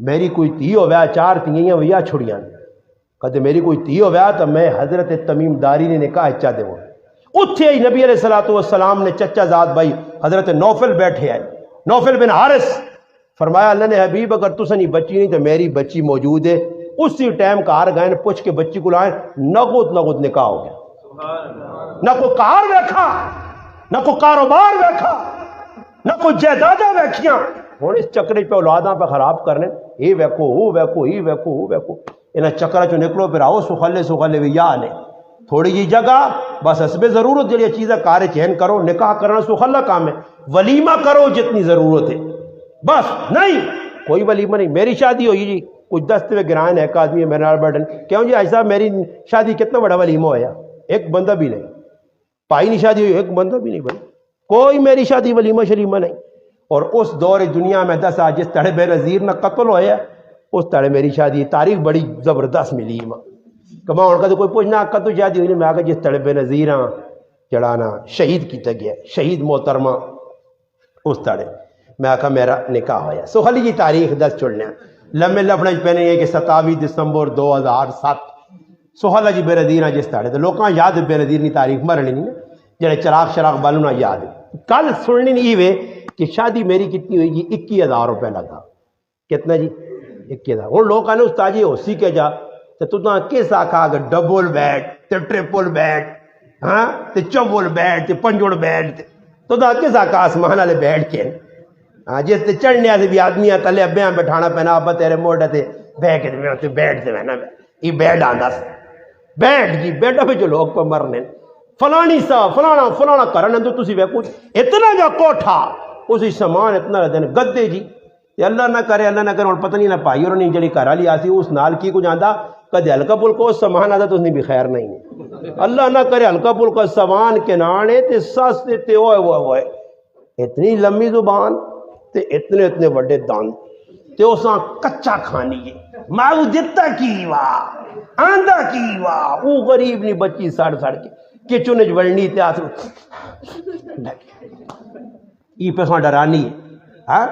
S1: میری کوئی تی ہو گیا 4 تیئیاں ویا چھڑیاں کہتے میری کوئی تی ہو گیا تو میں حضرت تمیم داری نے نکاح اچھا دے وہ اتھے ہی نبی علیہ السلام نے چچا زاد بھائی حضرت نوفل بیٹھے آئے نوفل بن حارث فرمایا اللہ نے حبیب اگر تُس نہیں بچی نہیں تو میری بچی موجود ہے اسی ٹائم کار گئے پوچھ کے بچی کو لائیں نگود نکاح ہو گیا نہ کوئی کار ویکھا نہ کوئی کاروبار ویکھا نہ کوئی جائیداداں ویکھیاں ہوں اس چکرے پہ اولاداں پہ خراب کرنے یہ ویکھو وہ ویکھو یہ ویکھو وہ ویکھو انہیں چکرہ چو نکلو پھر آؤ سخلے بھی یا لے تھوڑی جی جگہ بس حسب ضرورت جڑی چیزیں کار چین کرو نکاح کرنا سخلا کام ہے ولیمہ کرو جتنی ضرورت ہے بس نہیں کوئی ولیمہ نہیں میری شادی ہوئی جی کچھ دستے میں گرائن ہے ایک آدمی ہے میرے نال بیٹھن کیوں جی ایسا میری شادی کتنا بڑا ولیمہ ہویا ایک بندہ بھی نہیں پائی نہیں شادی ہوئی ایک بندہ بھی نہیں بھائی کوئی میری شادی ولیمہ شلیمہ نہیں اور اس دور دنیا میں 10 جس طرح بے نظیر نہ قتل ہویا اس طرح میری شادی تاریخ بڑی زبردست ملی ماں کما ان کا تو کوئی پوچھنا کدو شادی ہوئی میں آگا جس طرح بے نظیر ہاں جڑانا شہید کیتا گیا شہید محترمہ اس طرح میں آکھا میرا نکاح ہویا سخلی جی تاریخ 10 چھوڑنے لمحے لفڑے پہنے یہ کہ 27 دسمبر 2007 سخلا جی بے نظیر ہاں جس طرح تو لوکاں یاد بے نظیر نہیں تاریخ مرنی نہیں جڑے چراغ شراغ بالونا یاد کل سننی نہیں ہوئے کہ شادی میری کتنی ہوئی جی 21,000 روپے لگا کتنا جی 21,000 ہوں لوگ آنے استاد جی اسی کے جا تو کس آخا اگر ڈبل بیڈ تے ٹرپل بیڈ ہاں تے چوبل بیڈ تے پنجوڑ بیڈ تو کس آخا آسمان والے بیٹھ کے ہاں جس تے چڑھنے سے بھی آدمی تلے ابے بٹھانا پینا ابا تیرے موڈ تے بہ کے بیڈ سے بہنا یہ بیڈ آندا بیڈ جی بیڈ پہ جو لوگ پہ مرنے فلانی سا فلانا فلانا کرن اندر تسی ویکھو اتنا جا کوٹھا اسی سامان اتنا رہتے ہیں گدے جی تے اللہ نہ کرے ہن پتہ نہیں نہ پائی اور نہیں جڑی گھر والی آسی اس نال کی کچھ آندا کدے ہلکا پھلکا اس سامان آتا تو اس نے بھی خیر نہیں اللہ نہ کرے ہلکا پھلکا سامان کے نانے تے سستے تے اوئے اتنی لمبی زبان تے اتنے اتنے بڑے دان تے اساں کچا کھانی ہے ماؤ دتا کی وا آندا کی وا او غریب نہیں بچی سڑ کے کچن وچ وڑنی تے آس ای پیسہ ڈرانی ہے ہاں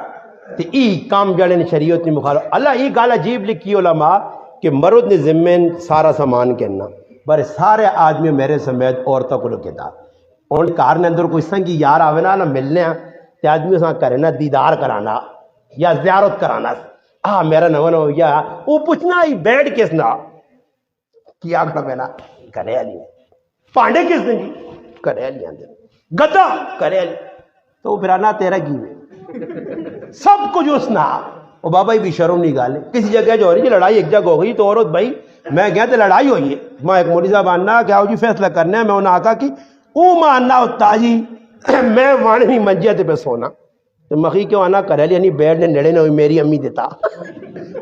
S1: تے ای کام جڑے نے شریعت نے مخالف اللہ ای گل عجیب لکھی علماء کہ مرد نے ذمین سارا سامان کہنا پر سارے آدمی میرے سمیت عورتوں کو لکھے دا ان کار نے اندر کوئی سنگی یار آوے نا ملنے ہیں تے آدمی اساں کرے نا دیدار کرانا یا زیارت کرانا میرا نو یا وہ پوچھنا ہی بیٹھ کس نا کیا کھڑا پہنا کرے علی پانڈے کس نے جی کرے علی اندر گدا کرے علی تو وہ پھرانا تیرا کی سب کچھ اس نا وہ بابا ہی بھی شرم نہیں گالے کسی جگہ جو ہو رہی ہے لڑائی ایک جگہ ہو گئی تو عورت بھائی میں گیا تو لڑائی ہوئی ہے میں ایک مولی صاحب آنا کیا ہو جی فیصلہ کرنا ہے میں انہیں آکا کی او ماننا ہوتا جی میں وانوی منجے تے پہ سونا تو مخی کیوں آنا کرے لی بیڈ نے نڑے نہ ہوئی میری امی دیتا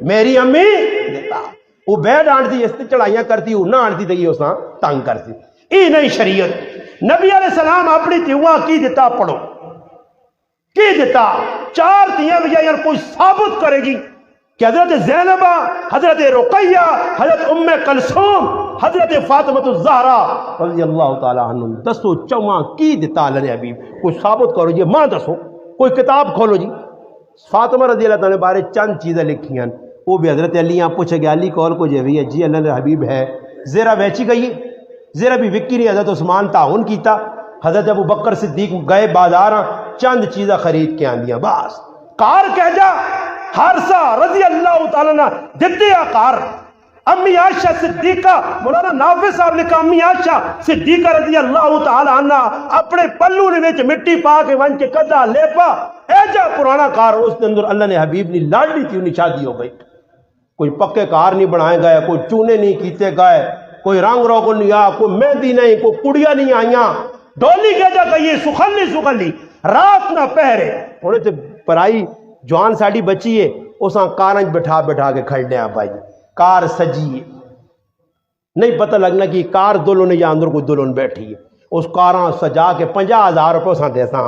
S1: میری امی دیتا وہ بیڈ آنٹتی اس تے چڑھائیاں کرتی وہ نہ آنٹتی تھی اس نہ تنگ کرتی ای نہیں شریعت نبی علیہ السلام اپنی تیوہاں کی دیتا پڑھو کی دیتا چار دیاں بھی یار کوئی ثابت کرے گی کہ حضرت زینبہ حضرت رقیہ حضرت ام کلثوم حضرت فاطمہ الزہرا رضی اللہ تعالیٰ عنہ دسو چواں کی دیتا اللہ نے حبیب کوئی ثابت کرو جی ماں دسو کوئی کتاب کھولو جی فاطمہ رضی اللہ تعالیٰ بارے چند چیزیں لکھی ہیں وہ بھی حضرت علیاں پوچھے گیا علی کول کو جی ہے جی اللہ نے حبیب ہے زیرہ ویچی گئی زیرہ بھی وکی نہیں حضرت عثمان تعاون کیتا حضرت ابو بکر صدیق گئے بازار چند چیزیں خرید کے آندیاں بس کار کہہ جا حارثہ رضی اللہ تعالیٰ نے دیتے کار امی عائشہ صدیقہ مولانا نافذ صاحب لکھا امی عائشہ صدیقہ رضی اللہ تعالیٰ عنہ اپنے پلو نے وچ مٹی پا کے ون کے کدا لیپا ایجا پرانا کار اس کے اندر اللہ نے حبیب نے لاڈلی تھی انہیں شادی ہو گئی کوئی پکے کار نہیں بنائے گئے کوئی چونے نہیں کیتے گئے کوئی رنگ روغن نہیں آیا کوئی مہندی نہیں کوئی کڑیاں نہیں آئیاں ڈولی کہہ جا کہیے سخلی رات نہ پہرے انہیں تو پرائی جوان ساڑی بچی ہے اساں کارنج بٹھا کے کھڑنے ہیں بھائی کار سجی ہے نہیں پتہ لگنا کہ کار دلہن یا اندر کوئی دلہن بیٹھی ہے اس کاراں سجا کے 50,000 روپے اساں دے ساں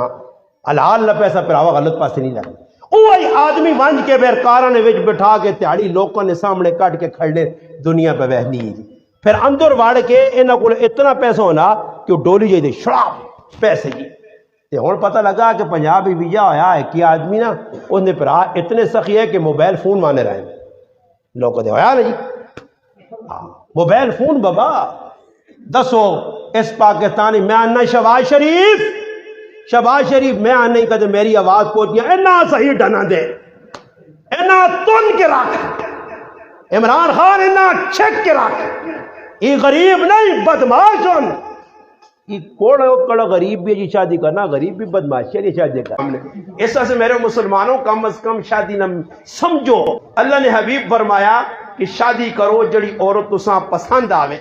S1: حلال نہ پیسہ پھر آوا غلط پاسے نہیں لگا وہی آدمی ونج کے بیر کاراں نے وچ بٹھا کے تہاڑی لوکاں نے سامنے کٹ کے کھڑنے دنیا پہ وہنی ہے جی پھر اندر واڑ کے انہاں کول اتنا پیسہ ہونا کہ وہ ڈولی جائے دے شراب پیسے جی تے ہن پتہ لگا کہ پنجاب ویجا ہویا ہے کہ آدمی نا اس نے پھر اتنے سخی ہے کہ موبائل فون مانے رہے لوگ دے ہویا نا جی موبائل فون بابا دسو اس پاکستانی میں آنا شہباز شریف میں آنا نہیں کہتے میری آواز پہنچی اینا صحیح ڈنا دے اینا تن کے رکھ عمران خان اینا چھک کے رکھ یہ غریب نہیں بدماش ہن یہ کوڑا غریب بھی جی شادی کرنا غریب بھی بدماشی ہے شادی کرنا اس طرح سے میرے مسلمانوں کم از کم شادی نہ سمجھو اللہ نے حبیب فرمایا کہ شادی کرو جڑی عورت تساں پسند آوے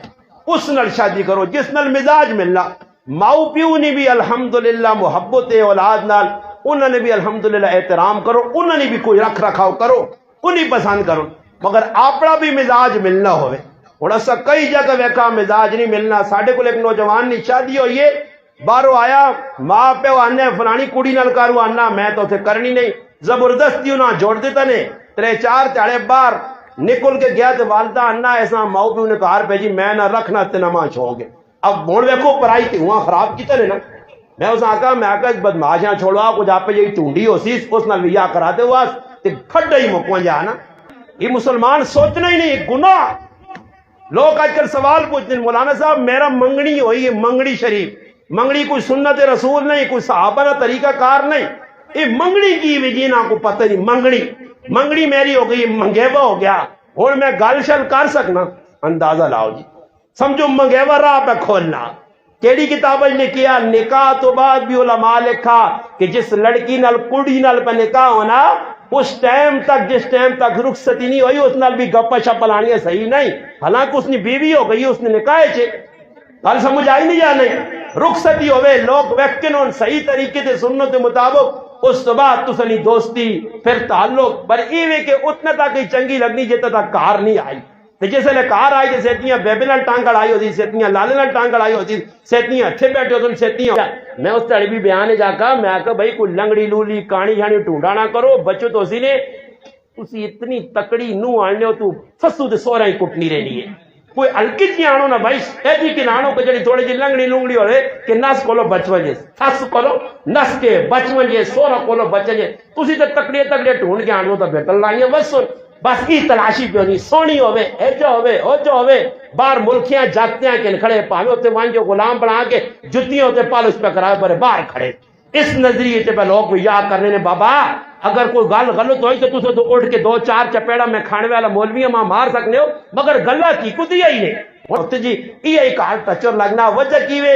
S1: اس نال شادی کرو جس نال مزاج ملنا ماؤ پیو نے بھی الحمدللہ محبت اولاد نال انہوں نے بھی الحمدللہ احترام کرو انہوں نے بھی کوئی رکھ رکھاؤ کرو انہیں پسند کرو مگر اپنا بھی مزاج ملنا ہوئے ہوں ایسا کئی جگہ ویکھا مزاج نہیں ملنا ساڈے کو ایک نوجوان کی شادی ہوئی ہے باہروں آیا ماں پیو آنے فلانی کڑی نال کرو آنا میں تو اتنے کرنی نہیں زبردستی انہیں جوڑ دیتا نے 3-4 تہاڑے باہر نکل کے گیا تو والدہ آنا ایسا ماؤ پیو نے کار پہ جی میں نہ رکھنا تے نہ ماں چھوڑ گے اب ہوں ویکو پرائی تے ہوا خراب کیتا نے نا میں اس آکا میں آکا بدماشیاں چھوڑوا کچھ آپ پہ یہی ٹونڈی ہو سی اس نال ویا کراتے ہوا تے کھڈا ہی مکواں جا نا یہ مسلمان سوچنا ہی نہیں گناہ لوگ آج کل سوال پوچھتے ہیں مولانا صاحب میرا منگنی ہوئی ہے منگنی شریف منگنی کوئی سنت رسول نہیں کوئی صحابہ نہ طریقہ کار نہیں یہ منگنی کی وجہ نہ کو پتہ نہیں منگنی میری ہو گئی منگیوا ہو گیا اور میں گل شل کر سکنا اندازہ لاؤ جی سمجھو منگیوا راہ پہ کھولنا کیڑی کتاب نے کیا نکاح تو بعد بھی علماء لکھا کہ جس لڑکی نال کڑی نال پہ نکاح ہونا اس ٹائم تک جس ٹائم تک رخصتی نہیں ہوئی اس نال بھی گپا شپا لانی ہے صحیح نہیں حالانکہ اس نے بیوی ہو گئی اس نے نکاح چھے گل سمجھ آئی نہیں یا نہیں رخصتی ہوئے لوگ ویکنون صحیح طریقے سے سنت کے مطابق اس تو بعد تسنی دوستی پھر تعلق پر ایوے کہ اتنا تک ہی چنگی لگنی جتا تک کار نہیں آئی تو جیسے لے کار آئی جیسے اتنیاں بیبنال ٹانگڑ آئی ہوتی سیتنیاں لالنال ٹانگڑ آئی ہوتی سیتنیاں تھے بیٹھے ہوتی سیتنیاں میں اس تڑی بھی بیانے جا کہا میں کہا بھائی کوئی لنگڑی لولی کانی جھانی ٹونڈا نہ کرو بچو تو اسی نے اسی اتنی تکڑی نو آنے ہو تو سسو دے سورا ہی کٹنی رہنی ہے کوئی ہلکی جی آنو نا بھائی ایجی کی نانو کو جڑی تھوڑی جی لنگڑی لنگڑی ہو رہے کہ نس کولو بچو جے سس کولو نس کے بچو جے سورا کولو بچ جے تسی تے تکڑی تکڑی ٹونڈ کے آنو تو بیٹل لائیں بس سن بس ای تلاشی پہ ہونی سونی ہوئے ایجو ہوئے اوجو ہوئے باہر ملکیاں جاتے ہیں کہ کھڑے پاوے ہوتے وانجو غلام بنا کے جتیاں ہوتے پالش پہ کرائے پر باہر کھڑے اس نظریے سے پہ لوگ کو یا کرنے نے بابا اگر کوئی گل غلط ہوئی تو تسے تو اٹھ کے دو چار چپیڑا میں کھانے والا مولویاں ماں مار سکنے ہو مگر گلہ کی کو دیا ہی نہیں ہوتے جی یہ کار ٹچر لگنا وجہ کیوے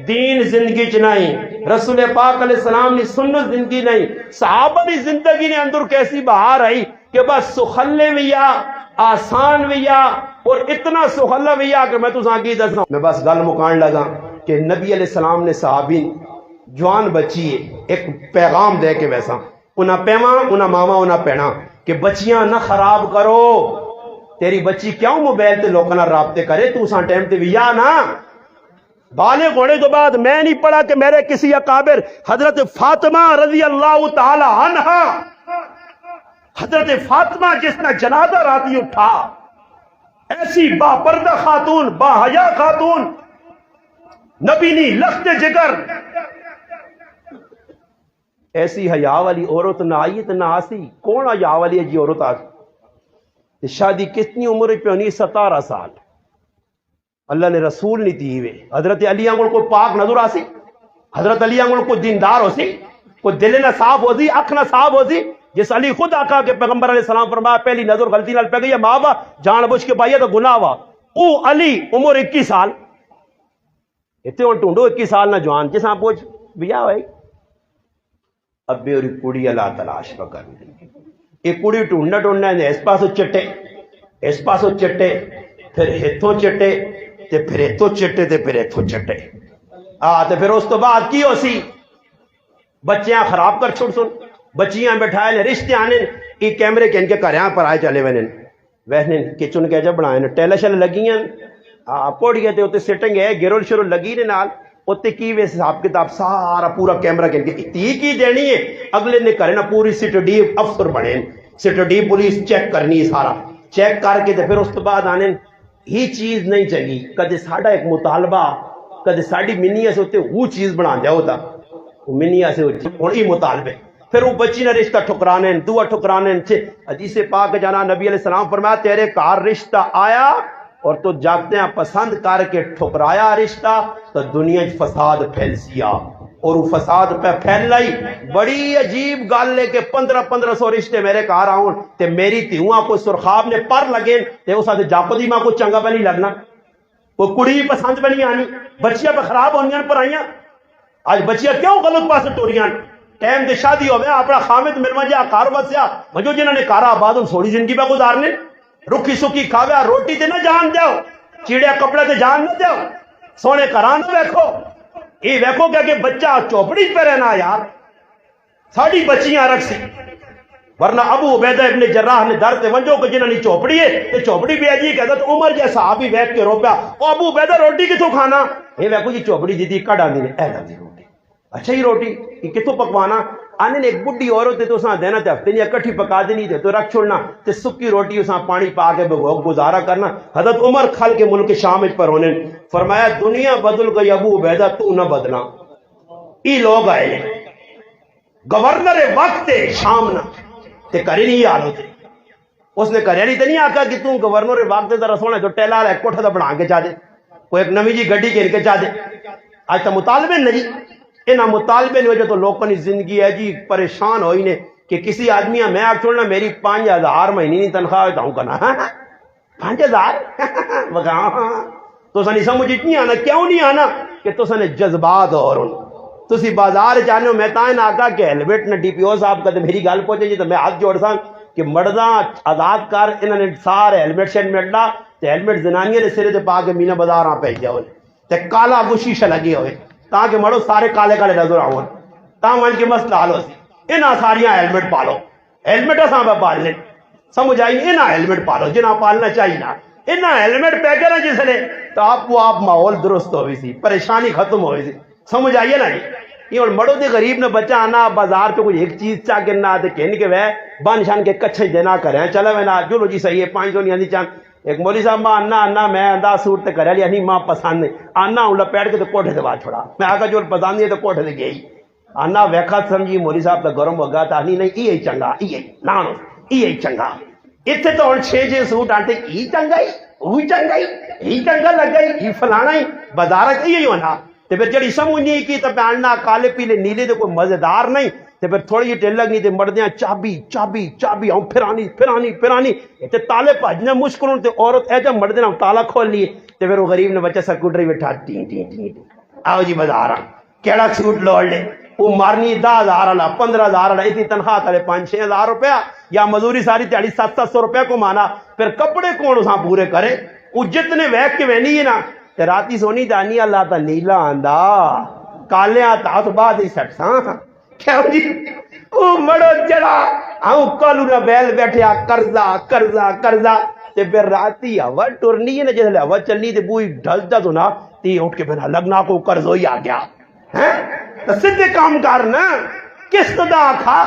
S1: دین زندگی چنائی رسول پاک علیہ السلام نے سنت زندگی نہیں صحابہ نے زندگی نے اندر کیسی بہار آئی کہ بس سخلے ویا آسان ویا اور اتنا سخلہ ویا کہ میں تو ساکی دسنا میں بس گل مکان لگا کہ نبی علیہ السلام نے صحابین جوان بچی ایک پیغام دے کے ویسا انہا پیما انہا ماما انہا پینا کہ بچیاں نہ خراب کرو تیری بچی کیوں موبائل تے لوکنا رابطے کرے تو اساں ٹائم تے ویا نا بالغ ہونے کے بعد میں نہیں پڑھا کہ میرے کسی اکابر حضرت فاطمہ رضی اللہ تعالی عنہ حضرت فاطمہ جس نے جنازہ راتی اٹھا ایسی با پردہ خاتون با حیا خاتون نبی نہیں لخت جگر ایسی حیا والی عورت نہ آئی تو نہ آسی کون حیا والی ہے جی عورت آسی شادی کتنی عمر پہ ہونی 17 سال اللہ نے رسول نہیں دی ہوئے حضرت علی آنگل کو پاک نظر آسی حضرت علی آنگل کو دیندار ہو سی کو دل نہ صاف ہو سی اکھ نہ صاف ہو سی جس علی خود آقا کے پیغمبر علیہ السلام فرمایا پہلی نظر غلطی نال پہ گئی ماں با جان بوجھ کے پائیے تو گناہ ہوا او علی عمر 21 سال اتنے ہوں ٹونڈو 21 سال نہ جوان جس آپ پوچھ بیا ہوئے اب بھی اور کڑی اللہ تلاش پکر ایک کڑی ٹونڈنا ہے اس پاسو چٹے اس پاسو چٹے پھر ہتھوں چٹے تے پھر ہتھوں چٹے تے پھر ہتھوں چٹے تے پھر اس تو بعد کی ہو سی بچیاں خراب کر چھوڑ سن بچیاں بیٹھائے نے رشتے آنے یہ کیمرے کے ان کے گھر پر آئے چلے ویسے کچن کے جب بنائے ٹیلے شل لگی پوڑیے تے سٹنگ ہے گرول شروع لگی نے نال اتنے کی ویسے حساب کتاب سارا پورا کیمرہ کے ان کے تی کی دینی ہے اگلے نے کرے نا پوری سٹڈی افسر بنے سٹڈی پولیس چیک کرنی سارا چیک کر کے پھر اس تو بعد آنے ہی چیز نہیں چاہیے کدے ساڈا ایک مطالبہ کدے ساڈی منیا سے ہوتے وہ چیز بنا دیا ہوتا منیا سے ہوں یہ مطالبے پھر وہ بچی نے رشتہ ٹھکرانے دعا ٹھکرانے حدیث پاک جانا نبی علیہ السلام فرمایا تیرے کار رشتہ آیا اور تو جاگتے ہیں پسند کر کے ٹھکرایا رشتہ تو دنیا فساد پھیل سیا اور وہ فساد پہ پھیل لائی بڑی عجیب گل ہے کہ 1500 رشتے میرے کار آؤں تے میری تیواں کو سرخاب نے پر لگے تے اس آتے جاپو دی ماں کو چنگا پہ نہیں لگنا کوئی کڑی پسند پہ نہیں آنی بچیاں پہ خراب ہونیاں پر آئیاں آج بچیاں کیوں غلط پاس ٹوریاں ٹائم دے شادی ہو گیا اپنا خامد ملوا جا کار بسیا مجھو جنہوں نے کارا آباد ان سوڑی زندگی پہ گزارنے رکھی سکی کھاویا روٹی تے نہ جان دیو چیڑیا کپڑے تے جان نہ دیو سونے کران ویکھو یہ ویکھو کہ بچہ چوپڑی پہ رہنا یار ساڑی بچیاں رکھ سی ورنہ ابو عبیدہ ابن جراح نے در تے ونجو کہ جنہوں نے چوپڑی ہے تے چوپڑی بھی عجیب کہتا تو عمر جیسا آبی ویکھ کے رو پیا او ابو عبیدہ روٹی کتوں کھانا یہ ویکھو جی چوپڑی جی دی کڑا دی نے اے دی روٹی اچھا ہی روٹی یہ کتوں پکوانا آنے نے ایک بڈی عورت تو اساں دینا تے ہفتے نہیں اکٹھی پکا دینی تے تو رکھ چھوڑنا تے سکی روٹی اساں پانی پا کے گزارا کرنا حضرت عمر کھل کے ملک شام پر ہونے فرمایا دنیا بدل گئی ابو عبیدہ تو نہ بدلا ای لوگ آئے گورنر وقت شام نہ تے کرے نہیں حال ہوتے اس نے کرے نہیں تے نہیں آکا کہ تم گورنر وقت ذرا سونا تو ٹیلا ایک کوٹھا تو بنا کے چاہ دے کوئی ایک نوی جی گڈی کے ان کے چاہ دے آج تو مطالبے نہیں انہاں مطالبے نہیں وجہ تو لوگوں کی زندگی ہے جی پریشان ہوئی نے کہ کسی آدمی میں آگ چھوڑنا میری 5000 مہینے نہیں تنخواہ ہوں کنا 5000 تو سنی سمجھ نہیں آنا کیوں نہیں آنا کہ تو سنے جذبات اور تسی بازار جانے ہو میں تائیں آگا کہ ہیلمٹ نے ڈی پی او صاحب کہتے میری گل پہنچے جی تو میں ہاتھ جوڑ ساں کہ مرداں آزاد کر انہوں نے سارے ہیلمٹ شیلمٹ لا تے ہیلمٹ زنانیاں نے سرے تے پا کے مینا بازار پہ گیا ہوئے تے کالا گشیشہ لگے ہوئے تاکہ مڑو سارے کالے کالے نظر آؤ تا من کے مسئلہ حل ہو سی انہاں ساریاں ہیلمٹ پالو ہیلمٹ اساں پہ پال لیں سمجھ آئی انہاں ہیلمٹ پالو جنہاں پالنا چاہیے نا انہاں ہیلمٹ پہ کرنا جس نے تو آپ ماحول درست ہوئی سی پریشانی ختم ہوئی سی سمجھ آئیے نا یہ اور مڑو دے غریب نے بچہ آنا بازار پہ کچھ ایک چیز چاہ کرنا تے کہنے کے وہ بان شان کے کچھے دینا کریں چلا میں نا چلو جی صحیح ہے 500 نہیں آندی چاند ایک مولی صاحب ماں آنا میں انداز سوٹ تے کرے لیا نہیں ماں پسند نہیں آنا ہوں لپیٹ کے تو کوٹھے سے بات چھوڑا میں آگا جو پسند نہیں ہے تو کوٹھے سے گئی آنا ویکھا سمجھی مولی صاحب تا گرم ہو گیا تا نہیں یہ چنگا یہ نانو یہ چنگا اتنے تو ہوں 6 سوٹ آتے یہ چنگا ہی وہ چنگا ہی یہ چنگا لگا ہی فلانا ہی بازار یہی ہونا تو پھر جڑی سمجھ نہیں کی تو پہننا کالے پیلے نیلے تو کوئی مزیدار نہیں تو پھر تھوڑی جی ٹیل لگنی تو مردیاں چابی چابی چابی ہوں پھرانی پھرانی پھرانی تے تالے بھجنے مشکل ہوں تو عورت ایجا مردے نہ تالا کھول لیے تو پھر وہ غریب نے بچہ سکوٹری بٹھا ٹین ٹین ٹین آؤ جی بازار کیڑا سوٹ لوڑ لے وہ مارنی 10,000 والا 15,000 والا اتنی تنخواہ تلے 5-6,000 روپیہ یا مزوری ساری تیاری 700 روپیہ کو مانا پھر کپڑے کون اساں پورے کرے وہ جتنے ویک کے وینی ہے نا تے راتی سونی جانی اللہ تا نیلا آندا کالیاں تا تو بعد ہی سٹ ساں کیا جی او مڑو جڑا آؤں کالو نہ بیل بیٹھیا قرضہ قرضہ قرضہ تے پھر راتی ہوا ٹرنی ہے نا جیسے ہوا چلنی تے بوئی ڈھلتا تو نا تی اٹھ کے پھر لگنا کو قرض ہوئی آ گیا تو سدھے کام کرنا کس دا کھا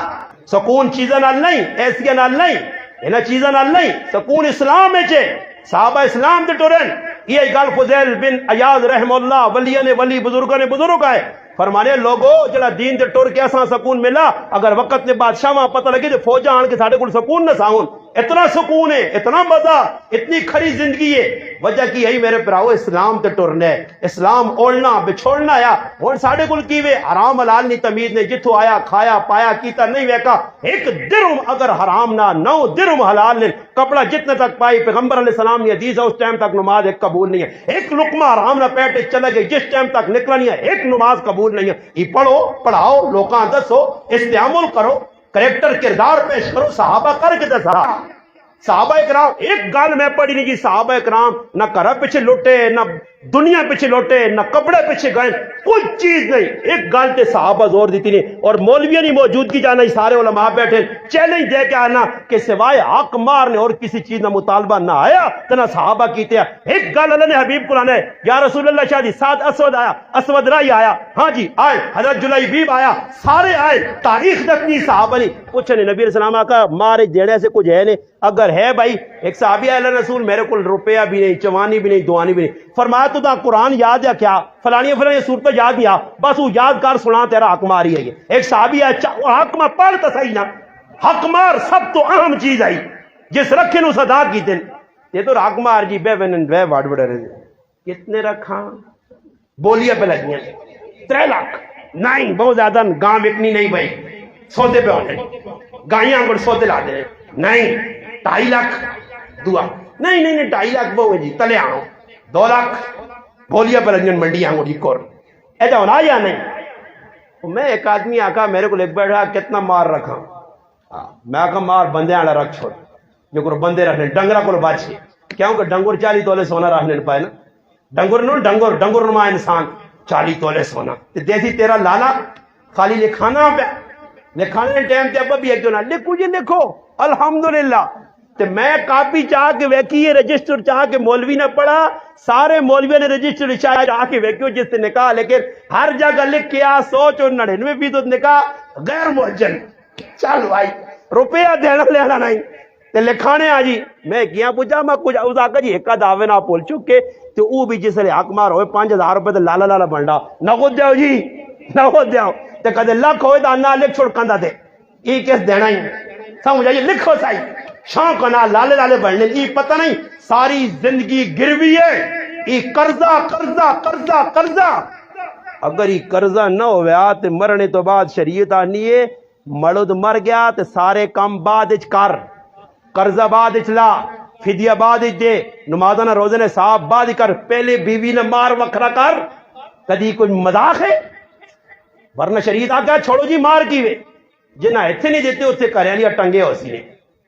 S1: سکون چیزاں نال نہیں ایسیاں نال نہیں انہاں چیزاں نال نہیں سکون اسلام ہے صحابہ اسلام تے ٹرن یہ گل فضیل بن عیاض رحم اللہ ولیہ نے ولی بزرگوں نے بزرگ ہے فرمانے لوگو جڑا دین تے ٹر کے اساں سکون ملا اگر وقت نے بادشاہ پتہ لگے تو فوجاں آن کے ساڈے کول سکون نہ ساون اتنا سکون ہے اتنا مزہ اتنی کھری زندگی ہے وجہ کی ہے میرے پراؤ اسلام تے ٹرنا ہے اسلام اوڑنا بچھوڑنا آیا ہن ساڈے کول کیویں حرام حلال نہیں تمیز نے جتھوں آیا کھایا پایا کیتا نہیں ویکا ایک درہم اگر حرام نہ 9 درہم حلال نے کپڑا جتنے تک پائی پیغمبر علیہ السلام کی حدیث ہے اس ٹائم تک نماز ایک قبول نہیں ہے ایک لقمہ حرام نہ پیٹ چلے گئے جس ٹائم تک نکلا نہیں ہے ایک نماز قبول نہیں ہے یہ پڑھو پڑھاؤ لوکاں دسو استعمال کرو کریکٹر کردار پیش کرو صحابہ کر کے دسا صحابہ اکرام ایک گل میں پڑھی نہیں کہ صحابہ اکرام نہ گھر پیچھے لوٹے نہ دنیا پیچھے لوٹے نہ کپڑے پیچھے گئے کوئی چیز نہیں ایک گل تے صحابہ زور دیتی نہیں اور مولویوں نہیں موجودگی جانا سارے علماء بیٹھے چیلنج دے کے آنا کہ سوائے حق مارنے اور کسی چیز نہ مطالبہ نہ آیا تو نہ صحابہ کیتے ہیں ایک گل اللہ نے حبیب کو لانا ہے یا رسول اللہ شاہ جی ساتھ اسود آیا اسود رائی آیا ہاں جی آئے حضرت جلیبیب آیا سارے آئے تاریخ دکنی صحابہ نہیں کچھ نہیں نبی علیہ السلام کا مارے دینے سے کچھ ہے نہیں اگر ہے بھائی ایک صحابی اللہ رسول میرے کو روپیہ بھی نہیں چوانی بھی نہیں دوانی بھی نہیں فرمایا تو دا قرآن یاد ہے کیا فلانی فلانی صورت یاد نہیں بس وہ یاد کر سنا تیرا حق ماری ہے یہ ایک صحابی ہے حق مار پڑھ تو صحیح نا حق مار سب تو اہم چیز آئی جس رکھے نو صدا کی دن یہ تو حق مار جی بے ون بے واڑ بڑے رہے کتنے رکھا بولیاں پہ لگیاں 3 لاکھ نہیں بہت زیادہ گاں وکنی نہیں بھائی سودے پہ ہونے گائیاں کو سودے لا دے نہیں 2.5 لاکھ دعا نہیں نہیں 2.5 لاکھ بہو جی تلے آؤ 2 لاکھ بولیاں پہ لگیاں منڈی آؤں جی کور ایسا ہونا یا نہیں میں ایک آدمی آکا میرے کو لکھ بیٹھا کتنا مار رکھا میں آکا مار بندے آڑا رکھ چھوڑ جو کو بندے رکھنے ڈنگرہ کو باچے کیوں کہ ڈنگر 40 تولے سونا رکھنے پائے نا ڈنگر نما انسان 40 تولے سونا دیسی تیرا لالا خالی لکھانا پہ لکھانے ٹائم تے ابا بھی ایک جو نا لکھو جی لکھو الحمدللہ تے میں کاپی چاہ کے ویکھی رجسٹر چاہ کے مولوی نے پڑھا سارے مولویوں نے رجسٹر چاہ کے ویکھو جس سے نکاح لیکن ہر جگہ لکھ کے 199% نکاح غیر مؤجل چل بھائی روپیہ دینا لینا نہیں تے لکھانے آ جی میں کیا پوچھا میں کچھ اس آقا جی ایک دعوے نہ بول چکے تو وہ بھی جس لئے حق مار ہوئے 5,000 روپے تے لالا لالا بنڈا نقد دیو جی نقد دیو تے کدے لکھ ہوئے تا نہ لکھ چھوڑ کندہ دے یہ کس دینا ہی سمجھ آئیے لکھو سائی شان کو نہ لالے لالے بڑھنے یہ پتہ نہیں ساری زندگی گروی ہے یہ قرضہ قرضہ قرضہ قرضہ اگر یہ قرضہ نہ ہویا تے مرنے تو بعد شریعت آنی ہے مرد مر گیا تے سارے کام بعد اچ کر قرضہ بعد اچ لا فدیہ بعد اچ دے نمازہ نہ روزے نے صاحب بعد کر پہلے بیوی نہ مار وکھرا کر کدی کوئی مذاق ہے ورنہ شریعت آگیا چھوڑو جی مار کی وے جنہ ایتھے نہیں دیتے اسے کریں لیا ٹنگے ہو سی نے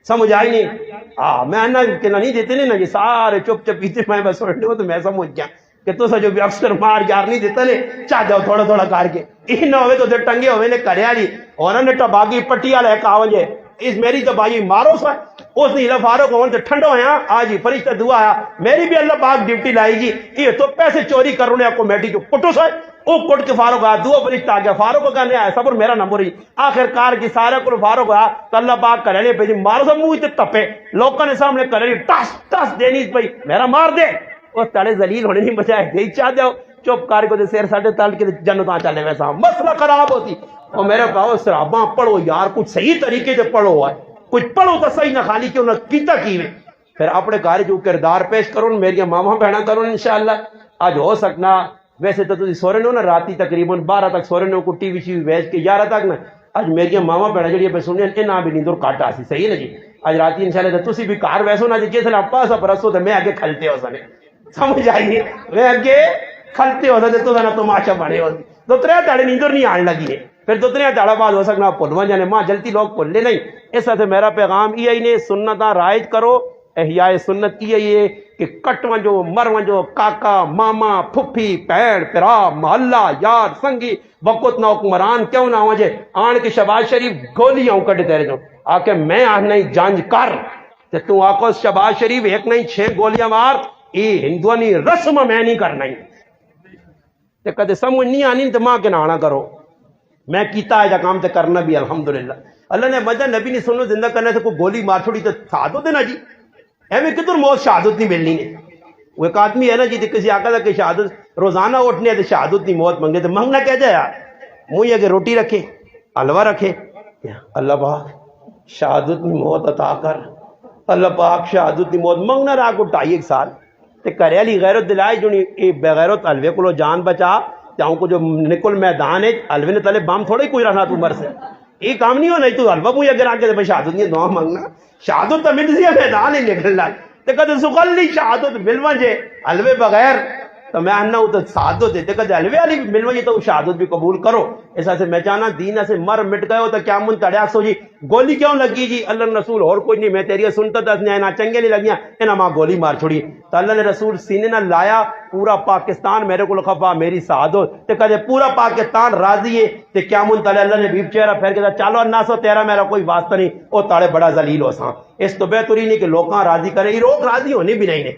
S1: سمجھ آئی نہیں میں انہا کہ نہیں دیتے نہیں نا یہ سارے چپ چپ پیتے میں بس سوڑتے ہو تو میں سمجھ گیا کہ تو جو بھی اکثر مار یار نہیں دیتا نے چاہ جاؤ تھوڑا تھوڑا کر کے یہ نہ ہوئے تو دے ٹنگے ہوئے نے کرے والی اور نے ٹباگی پٹی والا ہے کاونجے اس میری تو بھائی مارو سا اس نے اللہ فاروق ہون سے ٹھنڈو ہے آج ہی فرشتہ دعا آیا میری بھی اللہ پاک ڈیوٹی لائی جی یہ تو پیسے چوری کرنے آپ کو میٹی جو پٹو سا وہ کٹ کے فاروق آیا دعا فرشتہ آ گیا فاروق کا نہیں آیا صبر میرا نمبر ہی آخر کار کی سارے کو فاروق آیا تو اللہ پاک کرے پہ جی مارو سا منہ تے تپے لوگوں نے سامنے کرے ٹس ٹس دینی بھائی میرا مار دے وہ تڑے ذلیل ہونے نہیں بچائے دے چاہ جاؤ چپ کار کو دے سیر ساڑھے تال کے جنتاں چلے ویسا مسئلہ خراب ہوتی اور میرے کہو سراباں پڑھو یار کچھ صحیح طریقے سے پڑھو ہے کچھ پڑھو تو صحیح نہ خالی کیوں نہ کیتا کیویں پھر اپنے گھر جو کردار پیش کرو میری ماما بہنا کرو انشاءاللہ آج ہو سکنا ویسے تو تسی سورے نو نا راتی تقریباً 12 تک سورے نو کو ٹی وی شی ویچ کے 11 تک نا آج میری ماما بہنا جڑی پہ سنیں اے نہ بھی نیندر کاٹا سی صحیح نا جی آج راتی انشاءاللہ تو تسی بھی کار ویسو نا جس نے اپا سا پرسو تو میں آگے کھلتے ہو سنے سمجھ آئیے میں آگے کھلتے ہو سنے تو نا تماشا بڑے ہو دو ترے تاڑے نیندر نہیں آن لگی ہے پھر دو ترے تاڑا بعد ہو سکنا پلواں جانے ماں جلتی لوگ پلے نہیں اس طرح سے میرا پیغام یہ ہی نے سنتاں رائج کرو احیاء سنت یہ ہی ہے کہ کٹ ونجو مر ونجو کاکا ماما پھپھی پیڑ پرا محلہ یار سنگی وقت نہ حکمران کیوں نہ وجے آن کے شہباز شریف گولی آؤں کٹ دے رہے جو آکے میں آہ نہیں جانج کر تے تو آکو شہباز شریف ایک نہیں 6 گولیاں مار یہ ہندوانی رسم میں نہیں کرنا ہی تے کدے سمجھ نہیں آنی تو ماں کے نانا کرو میں کیتا ہے جا کام تے کرنا بھی الحمدللہ اللہ نے مجھے نبی نے سنو زندہ کرنے سے کوئی گولی مار چھوڑی تو شہادت دینا جی ایویں کدھر موت شہادت نہیں ملنی نے وہ ایک آدمی ہے نا جی کسی آقا تھا کہ شہادت روزانہ اٹھنے تو شہادت نہیں موت منگے تو منگنا کیا جائے یار منہ یہ کہ روٹی رکھے حلوہ رکھے اللہ پاک شہادت نہیں موت عطا کر اللہ پاک شہادت نہیں موت منگنا رہا کو 2.5 سال تے کرے علی غیرت دلائی جو بغیرت حلوے کو جان بچا تاؤں کو جو نکل میدان ہے حلوے نے تلے بام تھوڑا ہی کوئی رہنا تو مر سے یہ کام نہیں ہو نہیں تو حلوہ پویا اگر آگے تو شہادت نہیں دعا مانگنا شہادت تو مل دیا میدان ہی نکل رہا تے کدے سکل نہیں شہادت ملوا جے حلوے بغیر تو میں آنا ہوں تو شہادت دیتے کدے حلوے والی ملوا جے تو شہادت بھی قبول کرو ایسا سے میں چاہنا دین سے مر مٹ گئے ہو تو کیا من تڑیا سو جی گولی کیوں لگی جی اللہ رسول اور کوئی نہیں میں تیری سنتا دس نے نہ چنگے نہیں لگیاں انہاں ماں گولی مار چھوڑی تو اللہ نے رسول سینے نہ لایا پورا پاکستان میرے کو خفا میری شہادت تے کدے پورا پاکستان راضی ہے تے کیا من تلے اللہ نے بیب چہرہ پھیر کے چالو ناسو تیرا میرا کوئی واسطہ نہیں او تاڑے بڑا ذلیل ہو ساں اس تو بہتری نہیں کہ لوکاں راضی کرے یہ لوگ راضی ہونے بھی نہیں نے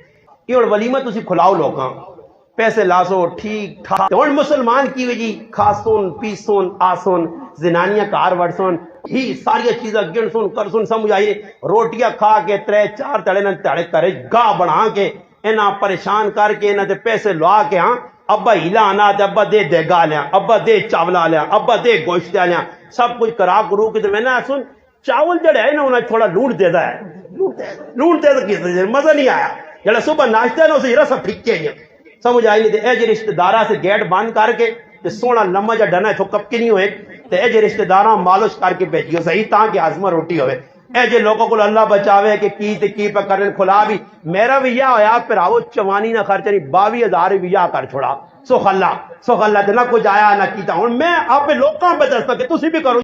S1: یہ اور ولیمہ تسی کھلاؤ لوکاں پیسے لاسو ٹھیک ٹھاک اور مسلمان کی وجہ کھاسون پیسون آسون زنانیاں کار ورسون ہی ساری چیزیں گنسون کرسون سمجھ آئی روٹیاں کھا کے 3-4 تڑے نہ تڑے کرے گاہ بڑھا کے انہاں پریشان کر کے انہاں دے پیسے لوا کے ہاں ابا ہیلا آنا دے ابا دے دے گا لیا ابا دے چاولا لیا ابا دے گوشت لیا سب کچھ کرا کرو کے میں نے سن چاول جڑے ہے نا انہیں تھوڑا لوٹ دے دا ہے لوٹ دے دا کس مزہ نہیں آیا جڑا صبح ناشتہ ہے نا اسے رسا پھکے ہیں سمجھ آئی نہیں تے اے جے رشتہ دارا سے گیٹ بند کر کے تے سونا لمبا جا ڈنا تو کپ کے نہیں ہوئے تے اے جے رشتہ داراں مالش کر کے بھیجیو صحیح تاکہ ہضم روٹی ہوئے اے جے لوگوں کو اللہ بچاوے کہ کی پہ کرن کھلا بھی میرا بھی یہ ہویا پھر آو چوانی نہ خرچ نہیں 22,000 بھی کر چھوڑا سو خلا تے نہ کچھ آیا نہ کیتا ہوں میں آپ لوکاں پہ دستا کہ تسی بھی کرو